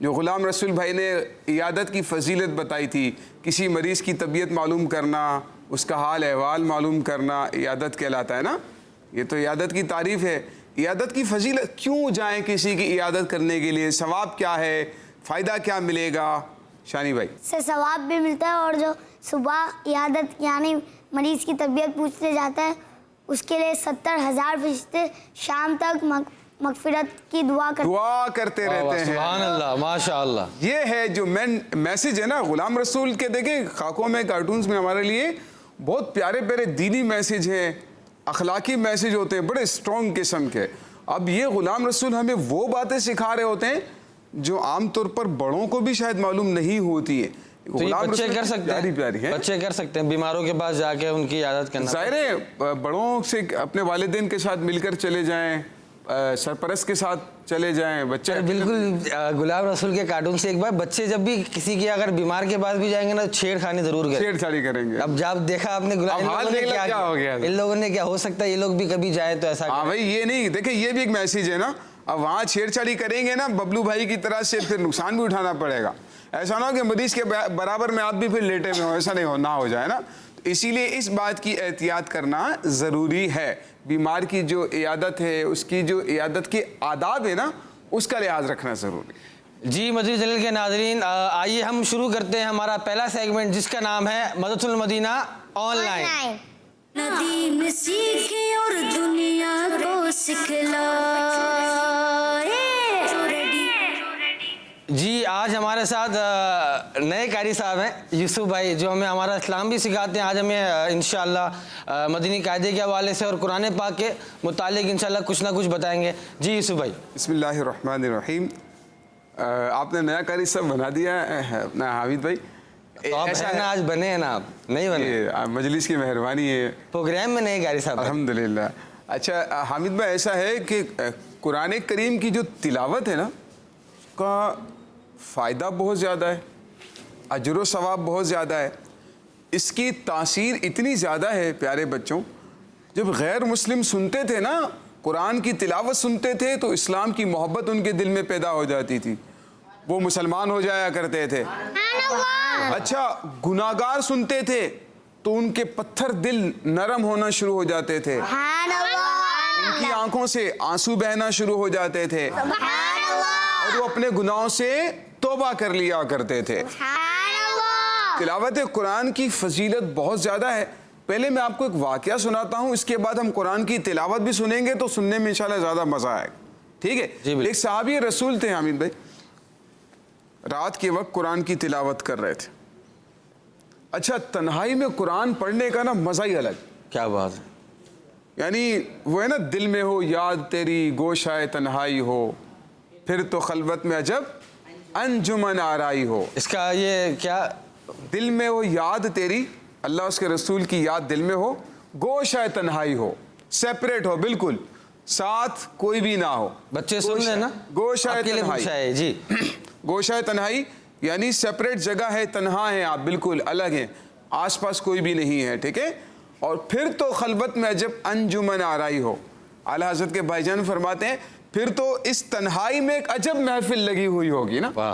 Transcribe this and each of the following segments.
جو غلام رسول بھائی نے عیادت کی فضیلت بتائی تھی، کسی مریض کی طبیعت معلوم کرنا، اس کا حال احوال معلوم کرنا عیادت کہلاتا ہے نا. یہ تو عیادت کی تعریف ہے. عیادت کی فضیلت، کیوں جائیں کسی کی عیادت کرنے کے لیے؟ ثواب کیا ہے؟ فائدہ کیا ملے گا؟ شانی بھائی. سے ثواب بھی ملتا ہے، اور جو صبح عیادت یعنی مریض کی طبیعت پوچھنے جاتا ہے اس کے لیے 70,000 فرشتے شام تک مغفرت کی دعا کرتے رہتے ہیں. سبحان اللہ، ماشاء اللہ. یہ ہے جو مین میسج ہے نا غلام رسول کے. دیکھیں خاکوں میں، کارٹونز میں ہمارے لیے بہت پیارے پیارے دینی میسج ہیں، اخلاقی میسج ہوتے ہیں، بڑے اسٹرانگ قسم کے. اب یہ غلام رسول ہمیں وہ باتیں سکھا رہے ہوتے ہیں جو عام طور پر بڑوں کو بھی شاید معلوم نہیں ہوتی ہے. تو یہ بچے کر سکتے ہیں، بچے کر سکتے ہیں بیماروں کے پاس جا کے ان کی عیادت کرنا. ظاہر ہے بڑوں سے اپنے والدین کے ساتھ مل کر چلے جائیں، سرپرست کے ساتھ چلے جائیں. بچے بالکل غلام رسول کے کارٹون سے ایک بار بچے جب بھی کسی کی اگر بیمار کے پاس بھی جائیں گے نا چھیڑ خانی ضرور کریں، چھیڑ چھاڑی کریں گے. اب جب دیکھا آپ نے کیا ہو گیا، ان لوگوں نے کیا ہو سکتا ہے یہ لوگ بھی کبھی جائیں تو ایسا. ہاں بھائی یہ نہیں، دیکھیں یہ بھی ایک میسیج ہے نا. اب وہاں چھیڑ چھاڑی کریں گے نا ببلو بھائی کی طرح سے، پھر نقصان بھی اٹھانا پڑے گا. ایسا نہ ہو کہ مریض کے برابر میں آپ بھی پھر لیٹے ہوئے ہو، ایسا نہیں نہ ہو جائے نا. اسی لیے اس بات کی احتیاط کرنا ضروری ہے. بیمار کی جو عیادت ہے، اس کی جو عیادت کے آداب ہے نا، اس کا لحاظ رکھنا ضروری ہے. جی مدنی چینل کے ناظرین، آئیے ہم شروع کرتے ہیں ہمارا پہلا سیگمنٹ جس کا نام ہے مدرسۃ المدینہ آن لائن. دین سیکھے اور دنیا کو سکھلائے. جی آج ہمارے ساتھ نئے قاری صاحب ہیں یوسف بھائی، جو ہمیں ہمارا اسلام بھی سکھاتے ہیں. آج ہمیں انشاءاللہ مدنی قاعدے کے حوالے سے اور قرآن پاک کے متعلق انشاءاللہ کچھ نہ کچھ بتائیں گے. جی یوسف بھائی. بسم اللہ الرحمن الرحیم. آپ نے نیا قاری صاحب بنا دیا ہے اپنا حامد بھائی. ایسا نا آج بنے ہیں نا، آپ نہیں بنے؟ مجلس کی مہربانی ہے، پروگرام میں نئے قاری صاحب. الحمدللہ. اچھا حامد بھائی، ایسا ہے کہ قرآن کریم کی جو تلاوت ہے نا، اس کا فائدہ بہت زیادہ ہے، اجر و ثواب بہت زیادہ ہے. اس کی تاثیر اتنی زیادہ ہے پیارے بچوں، جب غیر مسلم سنتے تھے نا قرآن کی تلاوت سنتے تھے تو اسلام کی محبت ان کے دل میں پیدا ہو جاتی تھی، وہ مسلمان ہو جایا کرتے تھے. اچھا گناہگار سنتے تھے تو ان کے پتھر دل نرم ہونا شروع ہو جاتے تھے، ان کی آنکھوں سے آنسو بہنا شروع ہو جاتے تھے، اور وہ اپنے گناہوں سے توبہ کر لیا کرتے تھے. تلاوت قرآن کی فضیلت بہت زیادہ ہے. پہلے میں آپ کو ایک واقعہ سناتا ہوں، اس کے بعد ہم قرآن کی تلاوت بھی سنیں گے تو سننے میں انشاءاللہ زیادہ مزہ آئے گا. ٹھیک ہے؟ ایک صحابی رسول تھے حامد بھائی، رات کے وقت قرآن کی تلاوت کر رہے تھے. اچھا تنہائی میں قرآن پڑھنے کا نا مزہ ہی الگ. کیا بات ہے. یعنی وہ ہے نا، دل میں ہو یاد تیری گوشائے تنہائی ہو، پھر تو خلوت میں عجب انجمن آرائی ہو. اس کا یہ کیا، دل میں ہو یاد تیری، اللہ اس کے رسول کی یاد دل میں ہو، گوشائے تنہائی ہو، سیپریٹ ہو بالکل، ساتھ کوئی بھی نہ ہو. بچے سن لیں نا، گوشائے تنہائی. جی گوشائے تنہائی یعنی سیپریٹ جگہ ہے، تنہا ہیں آپ، بالکل الگ ہیں، آس پاس کوئی بھی نہیں ہے. ٹھیک ہے؟ اور پھر تو خلوت میں عجب انجمن آرائی ہو. اعلیٰ حضرت کے بھائی جان فرماتے ہیں پھر تو اس تنہائی میں ایک عجب محفل لگی ہوئی ہوگی نا.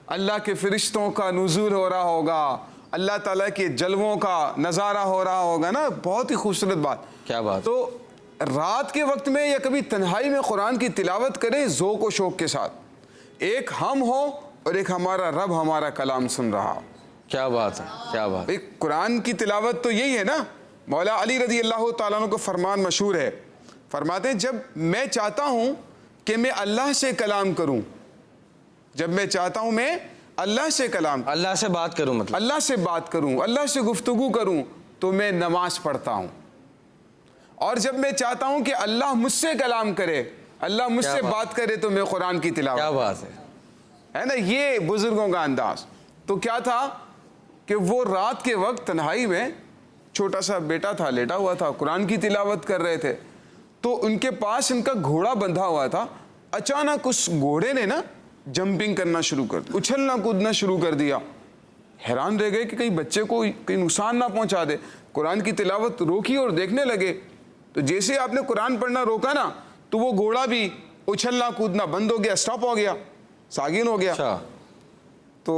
اللہ کے فرشتوں کا نزول ہو رہا ہوگا، اللہ تعالیٰ کے جلووں کا نظارہ ہو رہا ہوگا نا. بہت ہی خوبصورت بات. کیا بات. تو رات کے وقت میں یا کبھی تنہائی میں قرآن کی تلاوت کریں ذوق و شوق کے ساتھ، ایک ہم ہو اور ایک ہمارا رب ہمارا کلام سن رہا ہو. کیا بات ہے، کیا بات. ایک قرآن کی تلاوت تو یہی ہے نا. مولا علی رضی اللہ تعالیٰ عنہ کو فرمان مشہور ہے، فرماتے ہیں جب میں چاہتا ہوں کہ میں اللہ سے کلام کروں، جب میں چاہتا ہوں میں اللہ سے کلام، اللہ سے بات کروں، مطلب اللہ سے بات کروں، اللہ سے گفتگو کروں، تو میں نماز پڑھتا ہوں. اور جب میں چاہتا ہوں کہ اللہ مجھ سے کلام کرے، اللہ مجھ سے بات کرے، تو میں قرآن کی تلاوت. کیا بات ہے نا. یہ بزرگوں کا انداز. تو کیا تھا کہ وہ رات کے وقت تنہائی میں چھوٹا سا بیٹا تھا، لیٹا ہوا تھا، قرآن کی تلاوت کر رہے تھے. تو ان کے پاس ان کا گھوڑا بندھا ہوا تھا. اچانک اس گھوڑے نے نا جمپنگ کرنا شروع کر دیا، اچھلنا کودنا شروع کر دیا. حیران رہ گئے کہ کہیں بچے کو کہیں نقصان نہ پہنچا دے. قرآن کی تلاوت روکی اور دیکھنے لگے. تو جیسے آپ نے قرآن پڑھنا روکا نا تو وہ گھوڑا بھی اچھلنا کودنا بند ہو گیا، سٹاپ ہو گیا، ساگین ہو گیا. تو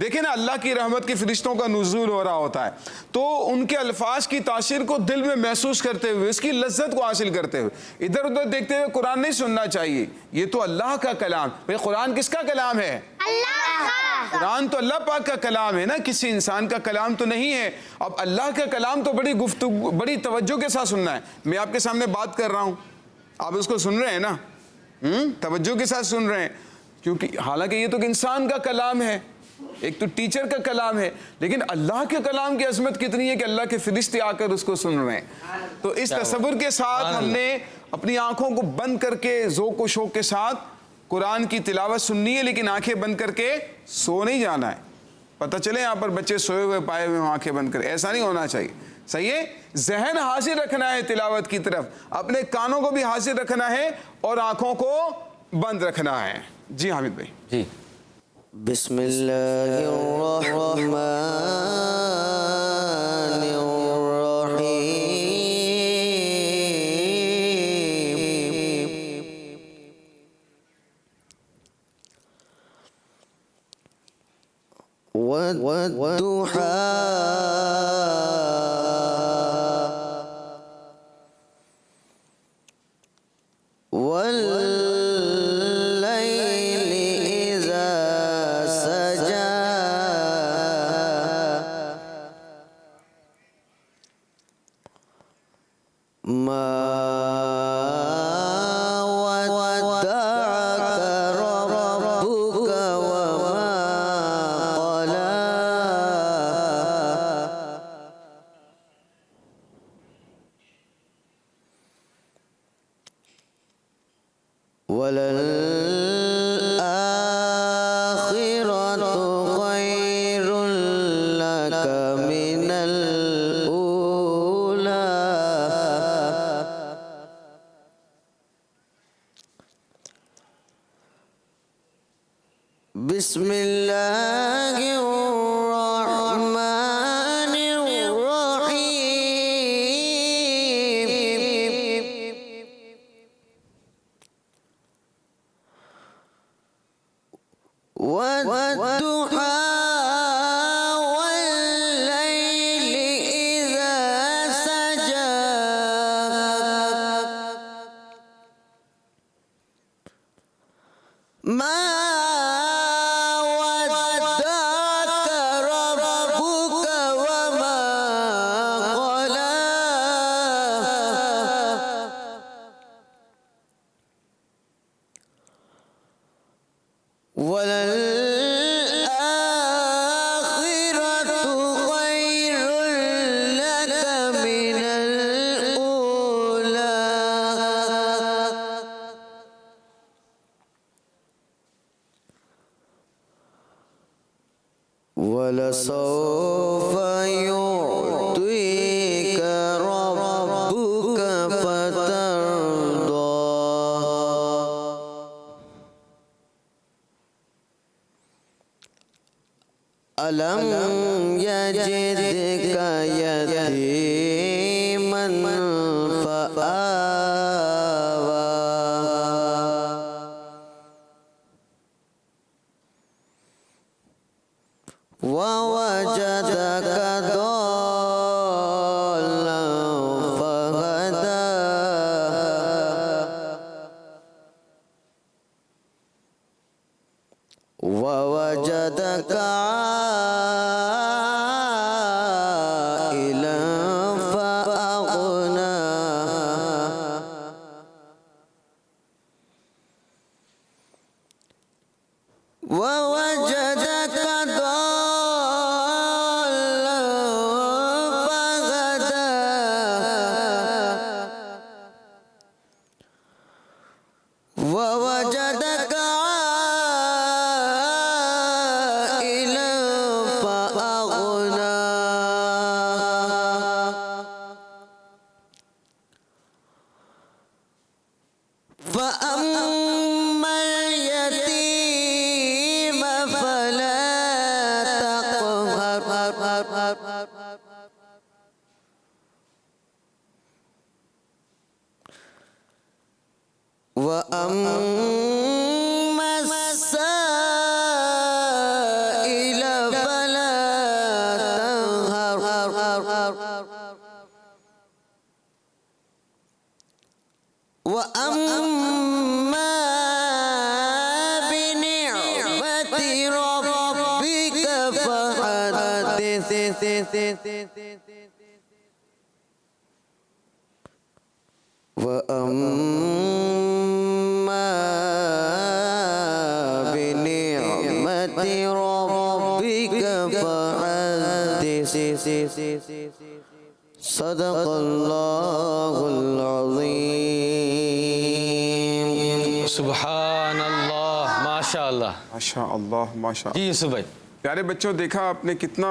دیکھیں نا اللہ کی رحمت کے فرشتوں کا نزول ہو رہا ہوتا ہے تو ان کے الفاظ کی تاثیر کو دل میں محسوس کرتے ہوئے اس کی لذت کو حاصل کرتے ہوئے ادھر ادھر دیکھتے ہوئے قرآن نہیں سننا چاہیے. یہ تو اللہ کا کلام. بھئی قرآن کس کا کلام ہے؟ اللہ کا. قرآن تو اللہ پاک کا کلام ہے نا, کسی انسان کا کلام تو نہیں ہے. اب اللہ کا کلام تو بڑی گفتگو, بڑی توجہ کے ساتھ سننا ہے. میں آپ کے سامنے بات کر رہا ہوں, آپ اس کو سن رہے ہیں نا, توجہ کے ساتھ سن رہے ہیں, کیونکہ حالانکہ یہ تو انسان کا کلام ہے, ایک تو ٹیچر کا کلام ہے, لیکن اللہ کے کلام کی عظمت کتنی ہے کہ اللہ کے فرشتے آ کر اس کو سن رہے ہیں. تو اس تصور کے ساتھ ہم نے اپنی آنکھوں کو بند کر کے ذوق و شوق کے ساتھ قرآن کی تلاوت سننی ہے, لیکن آنکھیں بند کر کے سو نہیں جانا ہے. پتہ چلے یہاں پر بچے سوئے ہوئے پائے ہوئے آنکھیں بند کر, ایسا نہیں ہونا چاہیے. صحیح ہے, ذہن حاضر رکھنا ہے تلاوت کی طرف, اپنے کانوں کو بھی حاضر رکھنا ہے اور آنکھوں کو بند رکھنا ہے. جی حامد بھائی. جی. بسم اللہ الرحمن الرحیم والضحى بسم اللہ الرحمن الرحیم والضحى والليل إذا سجى ما وَلَسَوْفَ يُعْطِيكَ رَبُّكَ فَتَرْضَىٰ أَلَمْ يَجِدْكَ يَتِيمًا فَآوَىٰ وَوَجَدَكَ ضَالًّا فَهَدَىٰ وَوَجَدَكَ عَائِلًا فَأَغْنَىٰ وَوَجَدَكَ ضَالًّا فَهَدَىٰ وَوَجَدَكَ عَائِلًا فَأَغْنَىٰ فَأَمَّا الْيَتِيمَ فَلَا تَقْهَرْ وَأَمَّا السَّائِلَ وَأَمَّا بِنِعْمَةِ رَبِّكَ فَحَدِّثْ وَأَمَّا بِنِعْمَةِ رَبِّكَ فَحَدِّثْ صدق اللہ العظیم. سبحان اللہ، ماشاء اللہ. ماشاء اللہ ماشاء اللہ. جی یوسف بھائی. پیارے بچوں، دیکھا آپ نے کتنا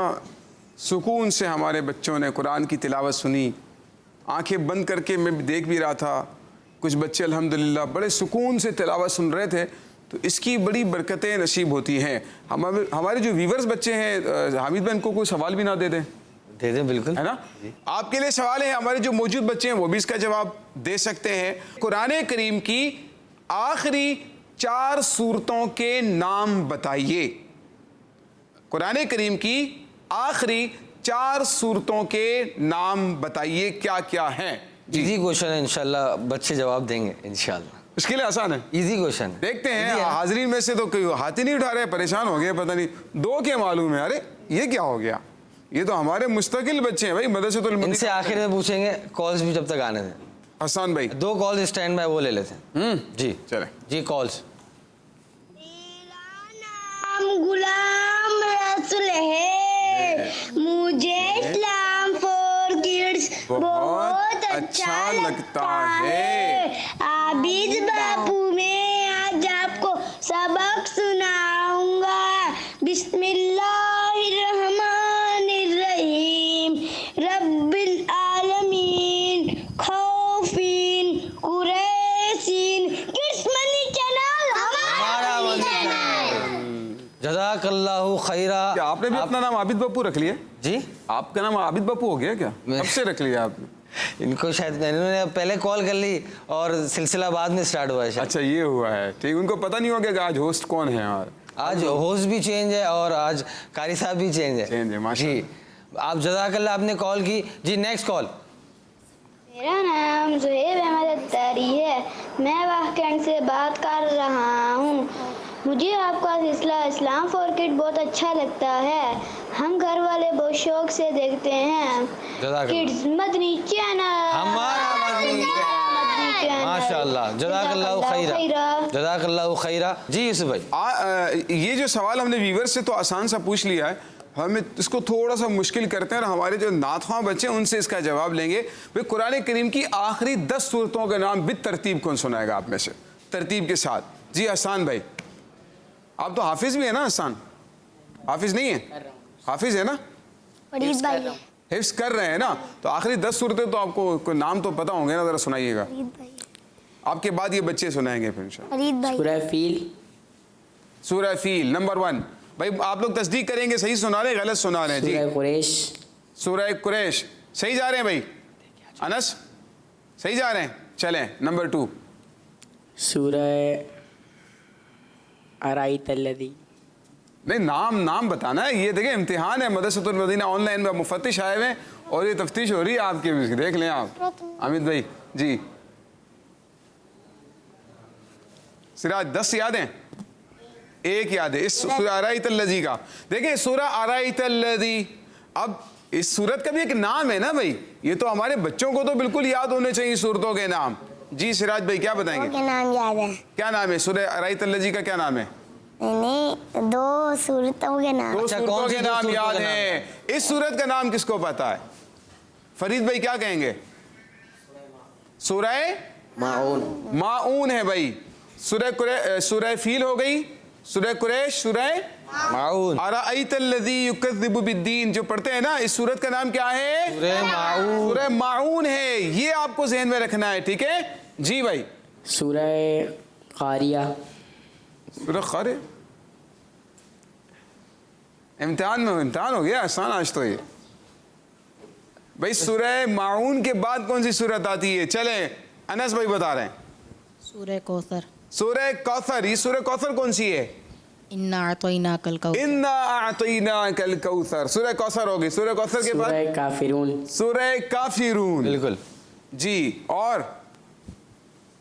سکون سے ہمارے بچوں نے قرآن کی تلاوت سنی. آنکھیں بند کر کے میں دیکھ بھی رہا تھا، کچھ بچے الحمدللہ بڑے سکون سے تلاوت سن رہے تھے. تو اس کی بڑی برکتیں نصیب ہوتی ہیں. ہمارے جو ویورز بچے ہیں، حامد بھائی ان کو کوئی سوال بھی نہ دے دیں. دے دیں بالکل، ہے نا. آپ کے لیے سوال ہے، ہمارے جو موجود بچے ہیں وہ بھی اس کا جواب دے سکتے ہیں. قرآن کریم کی آخری 4 سورتوں کے نام بتائیے. قرآن کریم کی آخری 4 سورتوں کے نام بتائیے کیا کیا ہیں. ایزی کوشچن ہے، انشاءاللہ بچے جواب دیں گے انشاءاللہ. اس کے لیے آسان ہے، ایزی کوشچن. دیکھتے ہیں. حاضرین میں سے تو کوئی ہاتھ ہی نہیں اٹھا رہے، پریشان ہو گئے، پتہ نہیں 2 کے معلوم ہے. ارے یہ کیا ہو گیا؟ یہ تو ہمارے مستقل بچے ہیں بھائی، مدرسۃ ان المدینہ. سے آخر میں پوچھیں گے، کالز بھی جب تک آنے دیں. حسان بھائی 2 کالز اسٹینڈ بائی وہ لے لیتے ہیں. جی چلیں. جی کالز. نام غلام رسول ہے، مجھے اسلام فور کڈس بہت اچھا لگتا ہے. عابد باپو میں آج آپ کو سبق سناؤں گا. بسم اللہ الرحمن الرحیم. رب العالمین خوفین قریشین. کس منی چینل ہمارا منی چینل. جزاک اللہ خیرہ. کیا آپ نے بھی اپنا نام عابد باپو رکھ لیا؟ جی آپ کا نام عابد باپو ہو گیا کیا؟ کب سے رکھ لیا آپ نے؟ ان کو شاید انہوں نے پہلے کال کر لی اور سلسلہ بعد میں سٹارٹ ہوا ہے شاید. اچھا یہ ہوا ہے، ٹھیک. ان کو پتہ نہیں ہوگا کہ آج ہوسٹ کون ہے. اور آج ہوسٹ بھی چینج ہے اور آج قاری صاحب بھی چینج ہے. چینج ہے، ماشاء جی آپ جزاک اللہ، آپ نے کال کی. جی نیکسٹ کال. میرا نام زہیب احمد اتاری ہے، میں واقعن سے بات کر رہا ہوں. مجھے آپ کا سلسلہ اسلام فور کڈ بہت اچھا لگتا ہے. ہم گھر والے بہت شوق سے دیکھتے ہیں. جزاک اللہ. کڈز مدنی چینل ہمارا مدنی چینل. ماشاء اللہ، جزاک اللہ خیرہ، جزاک اللہ خیرہ. جی یوسف بھائی. یہ جو سوال ہم نے ویور سے تو آسان سا پوچھ لیا ہے، ہمیں اس کو تھوڑا سا مشکل کرتے ہیں اور ہمارے جو نعت خواں بچے ہیں ان سے اس کا جواب لیں گے. بھئی قرآن کریم کی آخری 10 سورتوں کے نام بالترتیب کون سنائے گا آپ میں سے ترتیب کے ساتھ؟ جی حسان بھائی. آپ تو حافظ بھی ہیں نا؟ حسان حافظ نہیں ہے؟ حافظ ہے نا؟ فرید بھائی. حفظ کر رہے ہیں نا؟ تو آخری 10 صورتیں تو آپ کو کوئی نام تو پتہ ہوں گے نا، ذرا سنائیے گا. آپ کے بعد یہ بچے سنائیں گے پھر انشاءاللہ. فرید بھائی. سورہ فیل. سورہ فیل نمبر 1. بھائی آپ لوگ تصدیق کریں گے صحیح سنا رہے ہیں غلط سنا رہے ہیں؟ جی سورہ قریش. سورہ قریش صحیح جا رہے ہیں بھائی. انس صحیح جا رہے ہیں؟ چلیں نمبر 2. سورہ ارائیت الذی. نہیں نام بتانا ہے. یہ دیکھیں امتحان ہے، مدرسۃ المدینہ آن لائن میں مفتش آئے ہوئے ہیں اور یہ تفتیش ہو رہی ہے آپ کی. دیکھ لیں آپ. حامد بھائی جی. سراج 10 یاد ہیں؟ 1 یاد ہے. اس سورہ ارائیت الذی کا دیکھیں، سورہ ارائیت الذی. اب اس سورت کا بھی ایک نام ہے نا بھائی، یہ تو ہمارے بچوں کو تو بالکل یاد ہونے چاہیے سورتوں کے نام. جی سراج بھائی کیا بتائیں گے؟ نام یاد ہے. کیا نام ہے سورہ ارائیت الذی کا؟ کیا نام ہے؟ 2 سورتوں کے نام. 2 سورتوں کے نام یاد ہیں. اس سورت کا نام کس کو پتا ہے؟ فرید بھائی کیا کہیں گے؟ سورہ ماعون ہے بھائی. سورہ فیل ہو گئی، سورہ قریش، سورہ ماعون. ارائیت الذی یکذب بالدین جو پڑھتے ہیں نا، اس سورت کا نام کیا ہے؟ سورہ ماعون. سورہ ماعون ہے. یہ آپ کو ذہن میں رکھنا ہے، ٹھیک ہے جی بھائی. سورہ قاریہ. سورہ قاریہ امتحان ہو گیا آسان آج تو. یہ بھائی سورہ ماعون کے بعد کون سی سورت آتی ہے؟ چلیں انس بھائی بتا رہے ہیں. سورہ کوثر. سورہ کوثر. یہ سورہ کوثر کون سی ہے؟ انا اعطیناک الکوثر. انا اعطیناک الکوثر. سورہ کوثر ہوگی. سورہ کوثر کے بعد سورہ کافرون. سورہ کافرون. بالکل جی. اور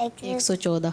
114।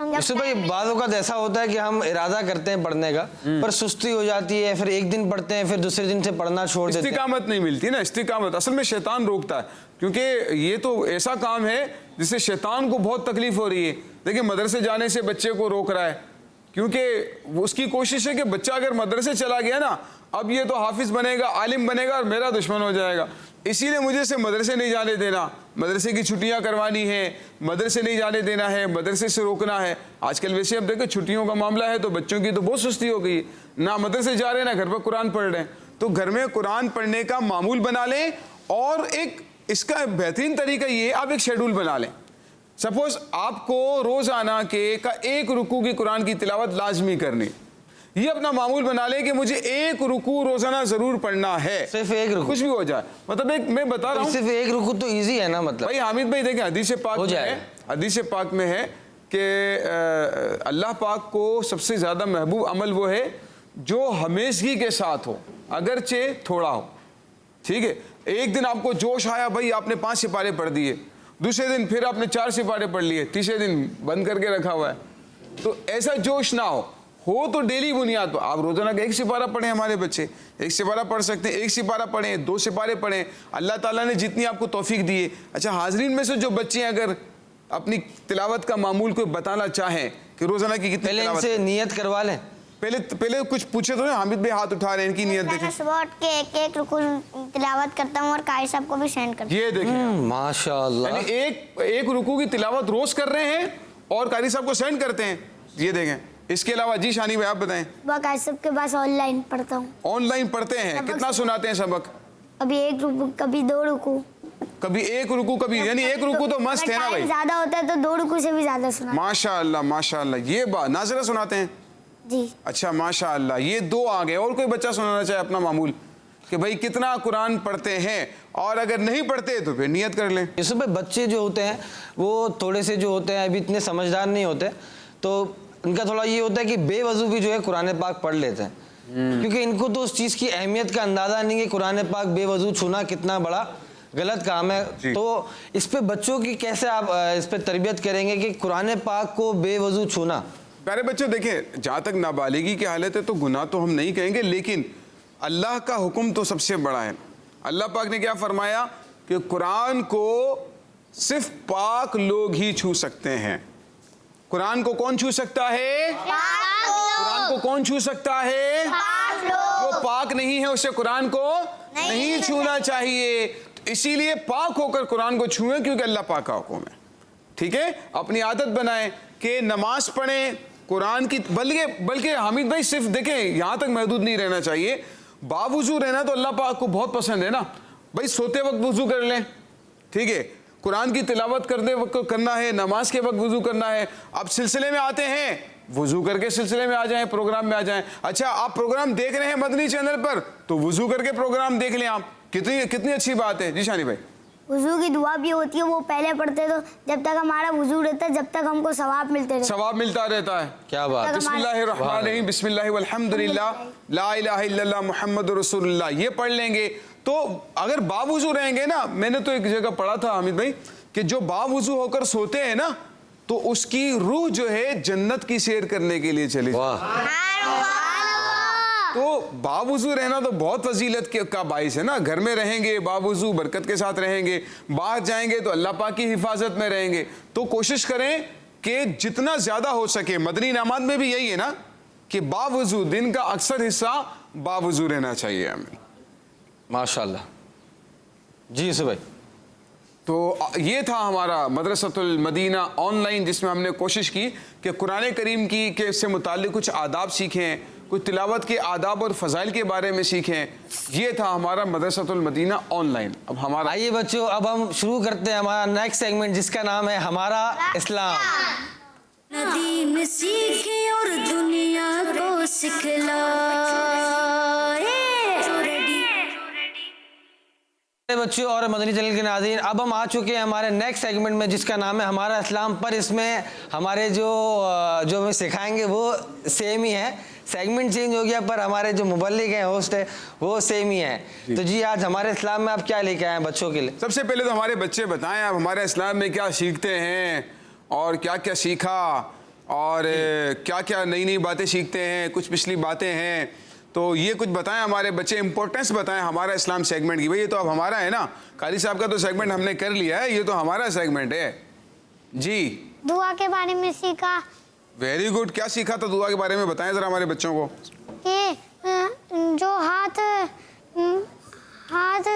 یوسف بھائی بعض اوقات ایسا ہوتا ہے کہ ہم ارادہ کرتے ہیں پڑھنے کا پر سستی ہو جاتی ہے، پھر ایک دن پڑھتے ہیں پھر دوسرے دن سے پڑھنا چھوڑ دیتے ہیں، استقامت نہیں ملتی نا، استقامت اصل میں شیطان روکتا ہے، کیونکہ یہ تو ایسا کام ہے جس سے شیطان کو بہت تکلیف ہو رہی ہے. دیکھیں مدرسے جانے سے بچے کو روک رہا ہے، کیونکہ اس کی کوشش ہے کہ بچہ اگر مدرسے چلا گیا نا اب یہ تو حافظ بنے گا، عالم بنے گا اور میرا دشمن ہو جائے گا، اسی لیے مجھے اسے مدرسے نہیں جانے دینا، مدرسے کی چھٹیاں کروانی ہیں، مدرسے نہیں جانے دینا ہے، مدرسے سے روکنا ہے. آج کل ویسے اب دیکھیں چھٹیوں کا معاملہ ہے تو بچوں کی تو بہت سستی ہو گئی ہے، نہ مدرسے جا رہے ہیں نہ گھر پر قرآن پڑھ رہے ہیں. تو گھر میں قرآن پڑھنے کا معمول بنا لیں، اور ایک اس کا بہترین طریقہ یہ آپ ایک شیڈول بنا لیں. سپوز آپ کو روزانہ کا ایک رکوع کی قرآن کی تلاوت لازمی کرنی، یہ اپنا معمول بنا لیں کہ مجھے ایک رکوع روزانہ ضرور پڑھنا ہے، صرف ایک رکوع، کچھ بھی ہو جائے. مطلب ایک میں بتا رہا ہوں صرف ایک رکوع تو ایزی ہے نا، مطلب بھائی حامد بھائی دیکھیں حدیث پاک میں ہے کہ اللہ پاک کو سب سے زیادہ محبوب عمل وہ ہے جو ہمیشگی کے ساتھ ہو، اگرچہ تھوڑا ہو. ٹھیک ہے، ایک دن آپ کو جوش آیا بھائی آپ نے 5 سپارے پڑھ دیے، دوسرے دن پھر آپ نے 4 سپارے پڑھ لیے، تیسرے دن بند کر کے رکھا ہوا ہے. تو ایسا جوش نہ ہو تو ڈیلی بنیاد پر آپ روزانہ کا 1 سپارہ پڑھیں. ہمارے بچے 1 سپارہ پڑھ سکتے ہیں، 1 سپارہ پڑھیں، 2 سپارے پڑھیں، اللہ تعالیٰ نے جتنی آپ کو توفیق دی ہے. اچھا حاضرین میں سے جو بچے اگر اپنی تلاوت کا معمول کو بتانا چاہیں کہ روزانہ کی کتنی پہلے ان سے نیت کروا لیں. پہلے کچھ پوچھے تو نا، حامد بھائی ہاتھ اٹھا رہے ہیں، ان کی نیت دیکھیں. صبح اٹھ کے ایک رکوع تلاوت کرتا ہوں اور قاری صاحب کو بھی سینڈ کرتا ہوں. یہ دیکھیں ماشاءاللہ، یعنی ایک رکوع کی تلاوت روز کر رہے ہیں اور قاری صاحب کو سینڈ کرتے ہیں. یہ دیکھیں. اس کے علاوہ جی شانی بھائی آپ بتائیں. قاری صاحب کے پاس آن لائن پڑھتا ہوں. آن لائن پڑھتے ہیں، کتنا سناتے ہیں سبق؟ کبھی 1 رکوع کبھی 2 رکوع. کبھی 1 رکوع کبھی، یعنی 1 رکوع تو مست ہے نا بھائی. زیادہ ہوتا ہے تو 2 رکوع سے بھی زیادہ سنا. ماشاءاللہ ماشاءاللہ. یہ بات ناظرہ سناتے ہیں؟ جی. اچھا ماشاءاللہ. یہ 2 آ گئے. اور کوئی بچہ سنانا چاہے اپنا معمول کہ بھائی کتنا قرآن پڑھتے ہیں، اور اگر نہیں پڑھتے تو پھر نیت کر لیں. یوسف بھائی بچے جو ہوتے ہیں وہ تھوڑے سے جو ہوتے ہیں ابھی اتنے سمجھدار نہیں ہوتے، تو ان کا تھوڑا یہ ہوتا ہے کہ بے وضو بھی جو ہے قرآن پاک پڑھ لیتے ہیں، کیونکہ ان کو تو اس چیز کی اہمیت کا اندازہ نہیں کہ قرآن پاک بے وضو چھونا کتنا بڑا غلط کام ہے. تو اس پہ بچوں کی کیسے آپ اس پہ تربیت کریں گے کہ قرآن پاک کو بے وضو چھونا؟ پیارے بچوں دیکھیں، جہاں تک نابالغی کی حالت ہے تو گناہ تو ہم نہیں کہیں گے، لیکن اللہ کا حکم تو سب سے بڑا ہے. اللہ پاک نے کیا فرمایا کہ قرآن کو صرف پاک لوگ ہی چھو سکتے ہیں. قرآن کو کون چھو سکتا ہے؟ قرآن کو کون چھو سکتا ہے؟ جو پاک نہیں ہے اسے قرآن کو نہیں چھونا چاہیے. اسی لیے پاک ہو کر قرآن کو چھوئیں، کیونکہ اللہ پاک کا حکم ہے. ٹھیک ہے، اپنی عادت بنائیں کہ نماز پڑھیں قرآن کی، بلکہ حامد بھائی صرف دیکھیں یہاں تک محدود نہیں رہنا چاہیے، باوضو رہنا تو اللہ پاک کو بہت پسند ہے نا. بھائی سوتے وقت وضو کر لیں، ٹھیک ہے، قرآن کی تلاوت کرتے وقت کرنا ہے، نماز کے وقت وضو کرنا ہے. اب سلسلے میں آتے ہیں، وضو کر کے سلسلے میں آ جائیں، پروگرام میں آ جائیں. اچھا آپ پروگرام دیکھ رہے ہیں مدنی چینل پر تو وضو کر کے پروگرام دیکھ لیں. آپ کتنی اچھی بات ہے. جی شانی بھائی. وضو کی دعا بھی ہوتی ہے، وہ پہلے پڑھتے تو جب تک ہمارا وضو رہتا ہے جب تک ہم کو ثواب ملتے رہتا ہے. ثواب ملتا رہتا ہے. کیا بات. بسم اللہ الرحمن الرحیم، بسم اللہ والحمدللہ لا الہ الا اللہ محمد رسول اللہ، یہ پڑھ لیں گے تو اگر باوضو رہیں گے نا، میں نے تو ایک جگہ پڑھا تھا حامد بھائی کہ جو باوضو ہو کر سوتے ہیں نا تو اس کی روح جو ہے جنت کی سیر کرنے کے لیے چلی جائے. تو باوضو رہنا تو بہت فضیلت کا باعث ہے نا. گھر میں رہیں گے باوضو برکت کے ساتھ رہیں گے، باہر جائیں گے تو اللہ پاک کی حفاظت میں رہیں گے. تو کوشش کریں کہ جتنا زیادہ ہو سکے، مدنی انعامات میں بھی یہی ہے نا کہ باوضو دن کا اکثر حصہ باوضو رہنا چاہیے ہمیں. ماشاءاللہ. جی یوسف بھائی. تو یہ تھا ہمارا مدرسۃ المدینہ آن لائن، جس میں ہم نے کوشش کی کہ قرآن کریم کے سے متعلق کچھ آداب سیکھیں، کچھ تلاوت کے آداب اور فضائل کے بارے میں سیکھیں. یہ تھا ہمارا مدرسۃ المدینہ آن لائن. اب ہمارا آئیے بچوں، اب ہم شروع کرتے ہیں ہمارا نیکسٹ سیگمنٹ جس کا نام ہے ہمارا اسلام. دین سیکھے اور دنیا کو سکھلائے. بچوں اور مدنی چینل کے ناظرین، اب ہم آ چکے ہیں ہمارے نیکسٹ سیگمنٹ میں جس کا نام ہے ہمارا اسلام. پر اس میں ہمارے جو ہمیں سکھائیں گے وہ سیم ہی ہے. سیگمنٹ چینج ہو گیا پر ہمارے جو مبلغ ہیں، ہوسٹ ہے، وہ سیم ہی ہے. تو جی آج ہمارے اسلام میں آپ کیا لے کے آئے ہیں بچوں کے لیے؟ سب سے پہلے تو ہمارے بچے بتائیں آپ ہمارے اسلام میں کیا سیکھتے ہیں اور کیا کیا سیکھا. اور کیا کیا نئی نئی باتیں سیکھتے ہیں, کچھ پچھلی باتیں ہیں, تو یہ کچھ بتائیں ہمارے بچے, امپورٹنس بتائیں ہمارا اسلام سیگمنٹ کی. بھئی یہ تو اب ہمارا ہے نا, قاری صاحب کا تو سیگمنٹ ہم نے کر لیا ہے, یہ تو ہمارا سیگمنٹ ہے. جی دعا کے بارے میں سیکھا. Very good. کیا سیکھا تھا دعا کے بارے میں, بتائیں ذرا ہمارے بچوں کو. کہ جو ہاتھ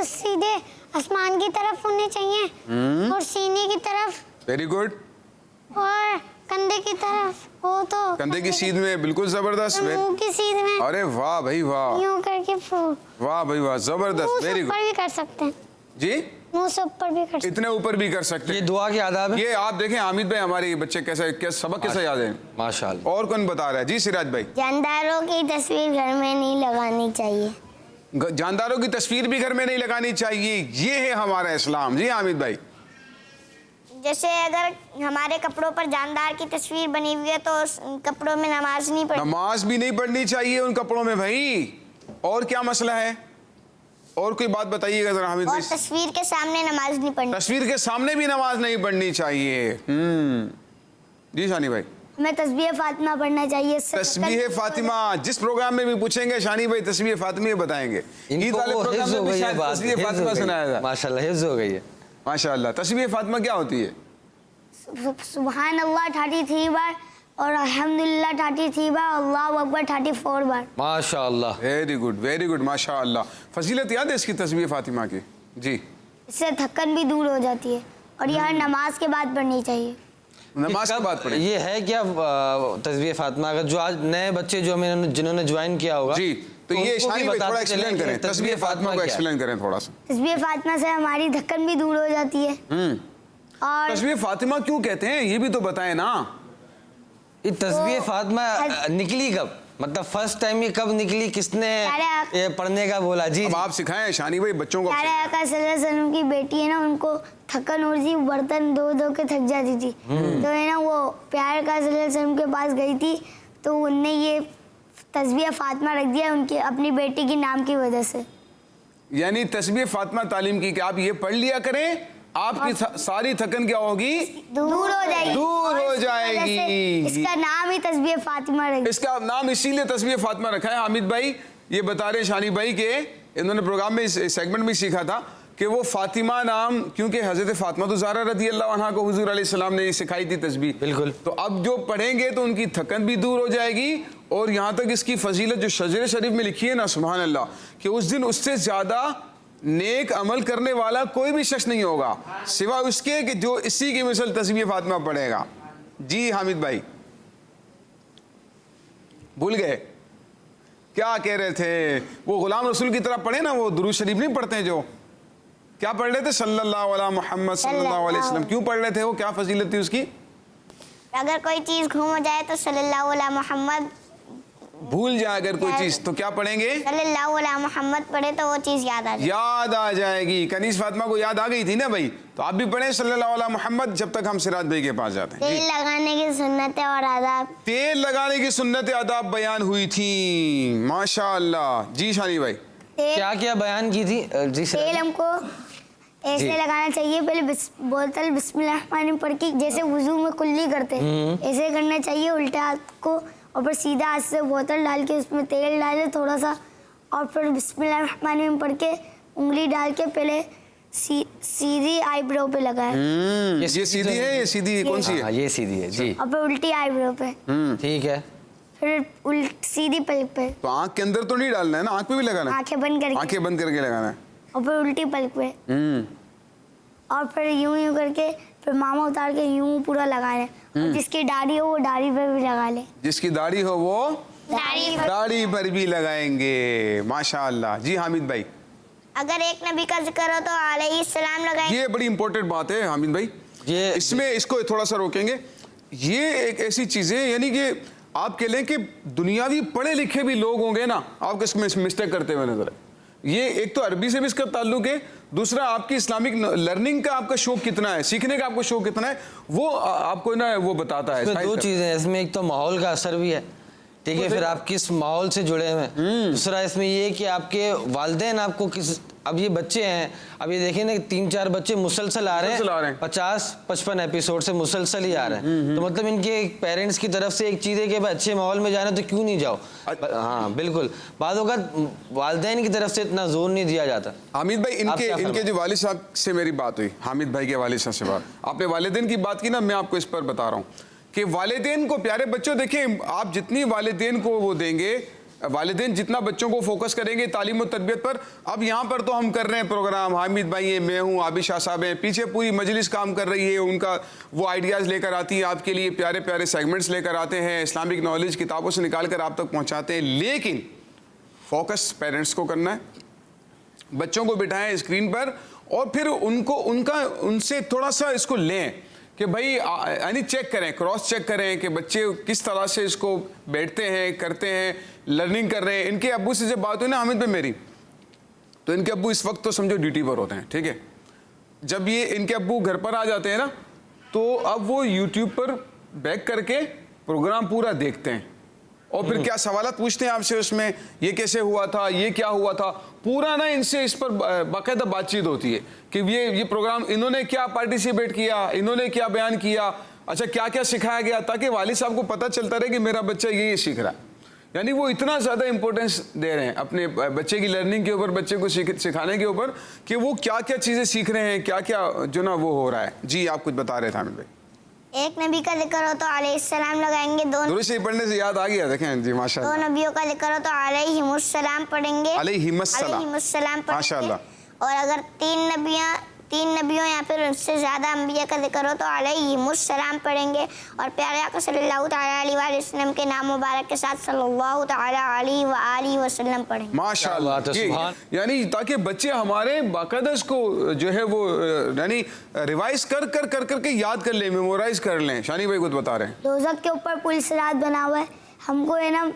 سیدھے آسمان کی طرف ہونے چاہیے اور سینے کی طرف. Very good. اور کندھے کی طرف ہو تو کندھے کی سیدھ میں, بالکل زبردست. منہ کی سیدھ میں. ارے واہ بھائی واہ, یوں کر کے واہ بھائی واہ, زبردست. ویری اوپر گڈ. بھی کر سکتے ہیں. جی منہ سے اوپر بھی کر سکتے اتنے اوپر بھی کر سکتے یہ ہیں. دعا کے آداب ہیں. یہ آپ دیکھیں حامد بھائی ہمارے بچے کیسے سبق کیسے یاد ہیں. ماشاءاللہ. اور کون بتا رہا ہے؟ جی سراج بھائی. جانداروں کی تصویر گھر میں نہیں لگانی چاہیے. جانداروں کی تصویر بھی گھر میں نہیں لگانی چاہیے, یہ ہے ہمارا اسلام. جی حامد بھائی. جیسے اگر ہمارے کپڑوں پر جاندار کی تصویر بنی ہوئی ہے تو اس کپڑوں میں نماز نہیں پڑھنی. نماز بھی نہیں پڑھنی چاہیے ان کپڑوں میں بھائی. اور کیا مسئلہ ہے, اور کوئی بات بتائیے گا ذرا حامد اور بھائی. تصویر کے سامنے نماز نہیں پڑھنی. تصویر کے سامنے بھی نماز نہیں پڑھنی چاہیے. جی شانی بھائی. ہمیں تسبیح فاطمہ پڑھنا چاہیے. تسبیح فاطمہ جس پروگرام میں بھی پوچھیں گے شانی بھائی تسبیح فاطمہ بتائیں گے. عید والے پروگرام میں بھی شاید تسبیح فاطمہ سنایا تھا. ماشاءاللہ حفظ ہو گئی ہے. ماشاءاللہ. تسبیح فاطمہ کیا ہوتی ہے؟ سبحان اللہ 33 بار اور الحمدللہ 33 بار, اللہ اکبر 34 بار. ماشاءاللہ. ویری گڈ ویری گڈ ماشاءاللہ. فضیلت یاد ہے اس کی تسبیح فاطمہ کی؟ جی. اس سے تھکن بھی دور ہو جاتی ہے اور یہ ہر نماز کے بعد پڑھنی چاہیے. نماز کی بات پڑھیں. یہ ہے کیا تسبیح فاطمہ, اگر جو آج نئے بچے جو جنہوں نے جوائن کیا ہوگا, جی تو یہ شانی بھائی تھوڑا ایکسپلین کریں, تسبیح فاطمہ کو ایکسپلین کریں تھوڑا سا. تسبیح فاطمہ سے ہماری تھکن بھی دور ہو جاتی ہے. اور تسبیح فاطمہ کیوں کہتے ہیں یہ بھی تو بتائیں نا. یہ تسبیح فاطمہ نکلی کب, مطلب فرسٹ ٹائم یہ کب نکلی, کس نے یہ پڑھنے کا بولا؟ جی اب آپ سکھائیں شانی بھائی بچوں کو. پیارے آقا صلی اللہ علیہ وسلم کی بیٹی ہے نا, ان کو تھکن ہو رہی تھی, برتن دھو دھو کے تھک جاتی تھی, تو ہے نا وہ پیارے آقا صلی اللہ علیہ وسلم کے پاس گئی تھی تو ان نے یہ تسبیح فاطمہ رکھ دیا ان کی اپنی بیٹی کی نام کی وجہ سے. یعنی تسبیح فاطمہ تعلیم کی کہ آپ یہ پڑھ لیا کریں, آپ کی ساری تھکن کیا ہوگی, دور ہو جائے گی. دور ہو جائے گی. اس کا نام ہی تسبیح فاطمہ رکھ. اس کا نام اسی لیے تسبیح فاطمہ رکھا ہے. حامد بھائی یہ بتا رہے ہیں شانی بھائی کہ انہوں نے پروگرام میں اس سیگمنٹ میں سیکھا تھا کہ وہ فاطمہ نام, کیونکہ حضرت فاطمہ تو زہرا رضی اللہ عنہا کو حضور علیہ السلام نے سکھائی تھی تسبیح. بالکل. تو اب جو پڑھیں گے تو ان کی تھکن بھی دور ہو جائے گی, اور یہاں تک اس کی فضیلت جو شجر شریف میں لکھی ہے نا, سبحان اللہ, کہ اس دن اس سے زیادہ نیک عمل کرنے والا کوئی بھی شخص نہیں ہوگا سوائے اس کے کہ جو اسی کی مثل تسبیح فاطمہ پڑھے گا. جی حامد بھائی بھول گئے کیا کہہ رہے تھے؟ وہ غلام رسول کی طرح پڑھے نا, وہ درود شریف نہیں پڑھتے ہیں, جو کیا پڑھ رہے تھے؟ صلی اللہ علیہ محمد صلی اللہ علیہ وسلم. کیوں پڑھ رہے تھے وہ, کیا فضیلت تھی اس کی؟ اگر کوئی چیز گھوم ہو جائے تو صلی اللہ علیہ محمد, بھول جائے اگر کوئی چیز تو کیا پڑھیں گے؟ صلی اللہ علیہ محمد پڑھے تو وہ چیز یاد آ جائے. یاد آ جائے گی. کنیز فاطمہ کو یاد آ گئی تھی نا بھائی, تو آپ بھی پڑھیں صلی اللہ علیہ محمد جب تک ہم سراج بھائی کے پاس جاتے ہیں. تیل لگانے کی سنتیں اور آداب. تیل لگانے کی سنت آداب بیان ہوئی تھی. ماشاء اللہ. جی شانی بھائی کیا کیا بیان کی تھی؟ جی تیل ہم کو ایسے لگانا چاہیے, پہلے بوتل بسم اللہ الرحمن الرحیم پڑھ کے, جیسے وضو میں کلی کرتے ایسے کرنا چاہیے, الٹے ہاتھ کو, اور پھر سیدھا ہاتھ سے بوتل ڈال کے اس میں تیل ڈالے تھوڑا سا, اور پھر بسم اللہ الرحمن الرحیم پڑھ کے انگلی ڈال کے پہلے سیدھی آئی برو پہ لگائے. یہ سیدھی ہے, یہ سیدھی کون سی ہے؟ یہ سیدھی ہے. جی. اور پھر الٹی آئی برو پہ. ٹھیک ہے. پھر سیدھی پلک پہ. تو آنکھ کے اندر تو نہیں ڈالنا ہے نا, آنکھ پہ بھی لگانا ہے؟ آنکھیں بند کر کے. آنکھیں بند کر کے لگانا ہے. اور پھر الٹی پلک پہ. اور پھر یوں کر کے پھر ماما اتار کے یوں پورا لگا لیں. اور جس کی داڑھی ہو وہ داڑھی پہ بھی لگا لے. جس کی داڑھی ہو وہ داڑھی پر بھی لگائیں گے. ماشاء اللہ. جی حامد بھائی اگر ایک نبی کا ذکر ہو تو علیہ السلام لگائیں. یہ بڑی امپورٹنٹ بات ہے حامد بھائی, اس میں اس کو تھوڑا سا روکیں گے. یہ ایک ایسی چیز ہے, یعنی کہ آپ کہہ لیں کہ دنیاوی پڑھے لکھے بھی لوگ ہوں گے نا, آپ اس میں مسٹیک کرتے ہوئے نظر ہے. یہ ایک تو عربی سے بھی اس کا تعلق ہے, دوسرا آپ کی اسلامک لرننگ کا آپ کا شوق کتنا ہے, سیکھنے کا آپ کو شوق کتنا ہے, وہ آپ کو نا وہ بتاتا ہے. دو چیزیں ہیں اس میں, ایک تو ماحول کا اثر بھی ہے, ٹھیک ہے, پھر آپ کس ماحول سے جڑے ہوئے ہیں. دوسرا اس میں یہ کہ آپ کے والدین آپ کو کس اب یہ بچے ہیں, اب یہ دیکھیں نا 3-4 بچے مسلسل آ رہے ہیں, 50-55 ایپیسوڈ سے مسلسل ہی آ رہے ہیں, تو مطلب ان کے پیرنٹس کی طرف سے ایک چیز ہے کہ اچھے ماحول میں جانا تو کیوں نہیں جاؤ. ہاں بالکل, بعض اوقات والدین کی طرف سے اتنا زور نہیں دیا جاتا. حامد بھائی ان کے جو والد صاحب سے میری بات ہوئی, حامد بھائی کے والد صاحب سے بات, آپ نے والدین کی بات کی نا, میں آپ کو اس پر بتا رہا ہوں کہ والدین کو, پیارے بچوں دیکھیں آپ جتنی والدین کو وہ دیں گے, والدین جتنا بچوں کو فوکس کریں گے تعلیم و تربیت پر. اب یہاں پر تو ہم کر رہے ہیں پروگرام, حامد بھائی ہیں, میں ہوں, عابد شاہ صاحب ہیں, پیچھے پوری مجلس کام کر رہی ہے, ان کا وہ آئیڈیاز لے کر آتی ہے آپ کے لیے, پیارے پیارے سیگمنٹس لے کر آتے ہیں, اسلامک نالج کتابوں سے نکال کر آپ تک پہنچاتے ہیں, لیکن فوکس پیرنٹس کو کرنا ہے. بچوں کو بٹھائیں اسکرین پر اور پھر ان سے تھوڑا سا اس کو لیں کہ بھائی یعنی چیک کریں, کراس چیک کریں کہ بچے کس طرح سے اس کو بیٹھتے ہیں, کرتے ہیں, لرننگ کر رہے ہیں. ان کے ابو سے جب بات ہوئی نا حامد پہ میری, تو ان کے ابو اس وقت تو سمجھو ڈیوٹی پر ہوتے ہیں, ٹھیک ہے. جب یہ ان کے ابو گھر پر آ جاتے ہیں نا, تو اب وہ یوٹیوب پر بیک کر کے پروگرام پورا دیکھتے ہیں اور پھر کیا سوالات پوچھتے ہیں آپ سے اس میں, یہ کیسے ہوا تھا, یہ کیا ہوا تھا, پورا نا ان سے اس پر باقاعدہ بات چیت ہوتی ہے کہ یہ پروگرام انہوں نے کیا پارٹیسپیٹ کیا, انہوں نے کیا بیان کیا, اچھا کیا کیا سکھایا گیا, تاکہ والد صاحب کو پتہ چلتا رہے کہ میرا بچہ یہ سیکھ رہا ہے. یعنی وہ اتنا زیادہ امپورٹنس دے رہے ہیں اپنے بچے کی لرننگ کے اوپر, بچے کو سکھانے کے اوپر کہ وہ کیا کیا چیزیں سیکھ رہے ہیں, کیا کیا جو نا وہ ہو رہا ہے. جی آپ کچھ بتا رہے تھے حامد بھائی. ایک نبی کا ذکر ہو تو علیہ السلام لگائیں گے, درود شریف پڑھنے سے یاد آ گیا, دیکھیں جی ماشاء اللہ. دو نبیوں کا ذکر ہو تو علیہم السلام پڑھیں گے, علیہم السلام ماشاء اللہ. اور اگر تین نبیوں یا پھر ان سے زیادہ انبیاء کا ذکر ہو تو علیہم السلام پڑھیں گے, اور پیارے آقا صلی اللہ تعالیٰ علیہ وآلہ وسلم کے نام مبارک کے ساتھ صلی اللہ تعالیٰ علیہ وآلہ وسلم پڑھیں گے. ماشاء اللہ. یعنی تاکہ بچے ہمارے باقاعدہ اس کو جو ہے وہ یعنی ریوائز کر کے یاد کر لیں, میمورائز کر لیں. شانی بھائی کچھ بتا رہے ہیں. دوزخ کے اوپر پل صراط بنا ہوا ہے, ہم کو ہے نا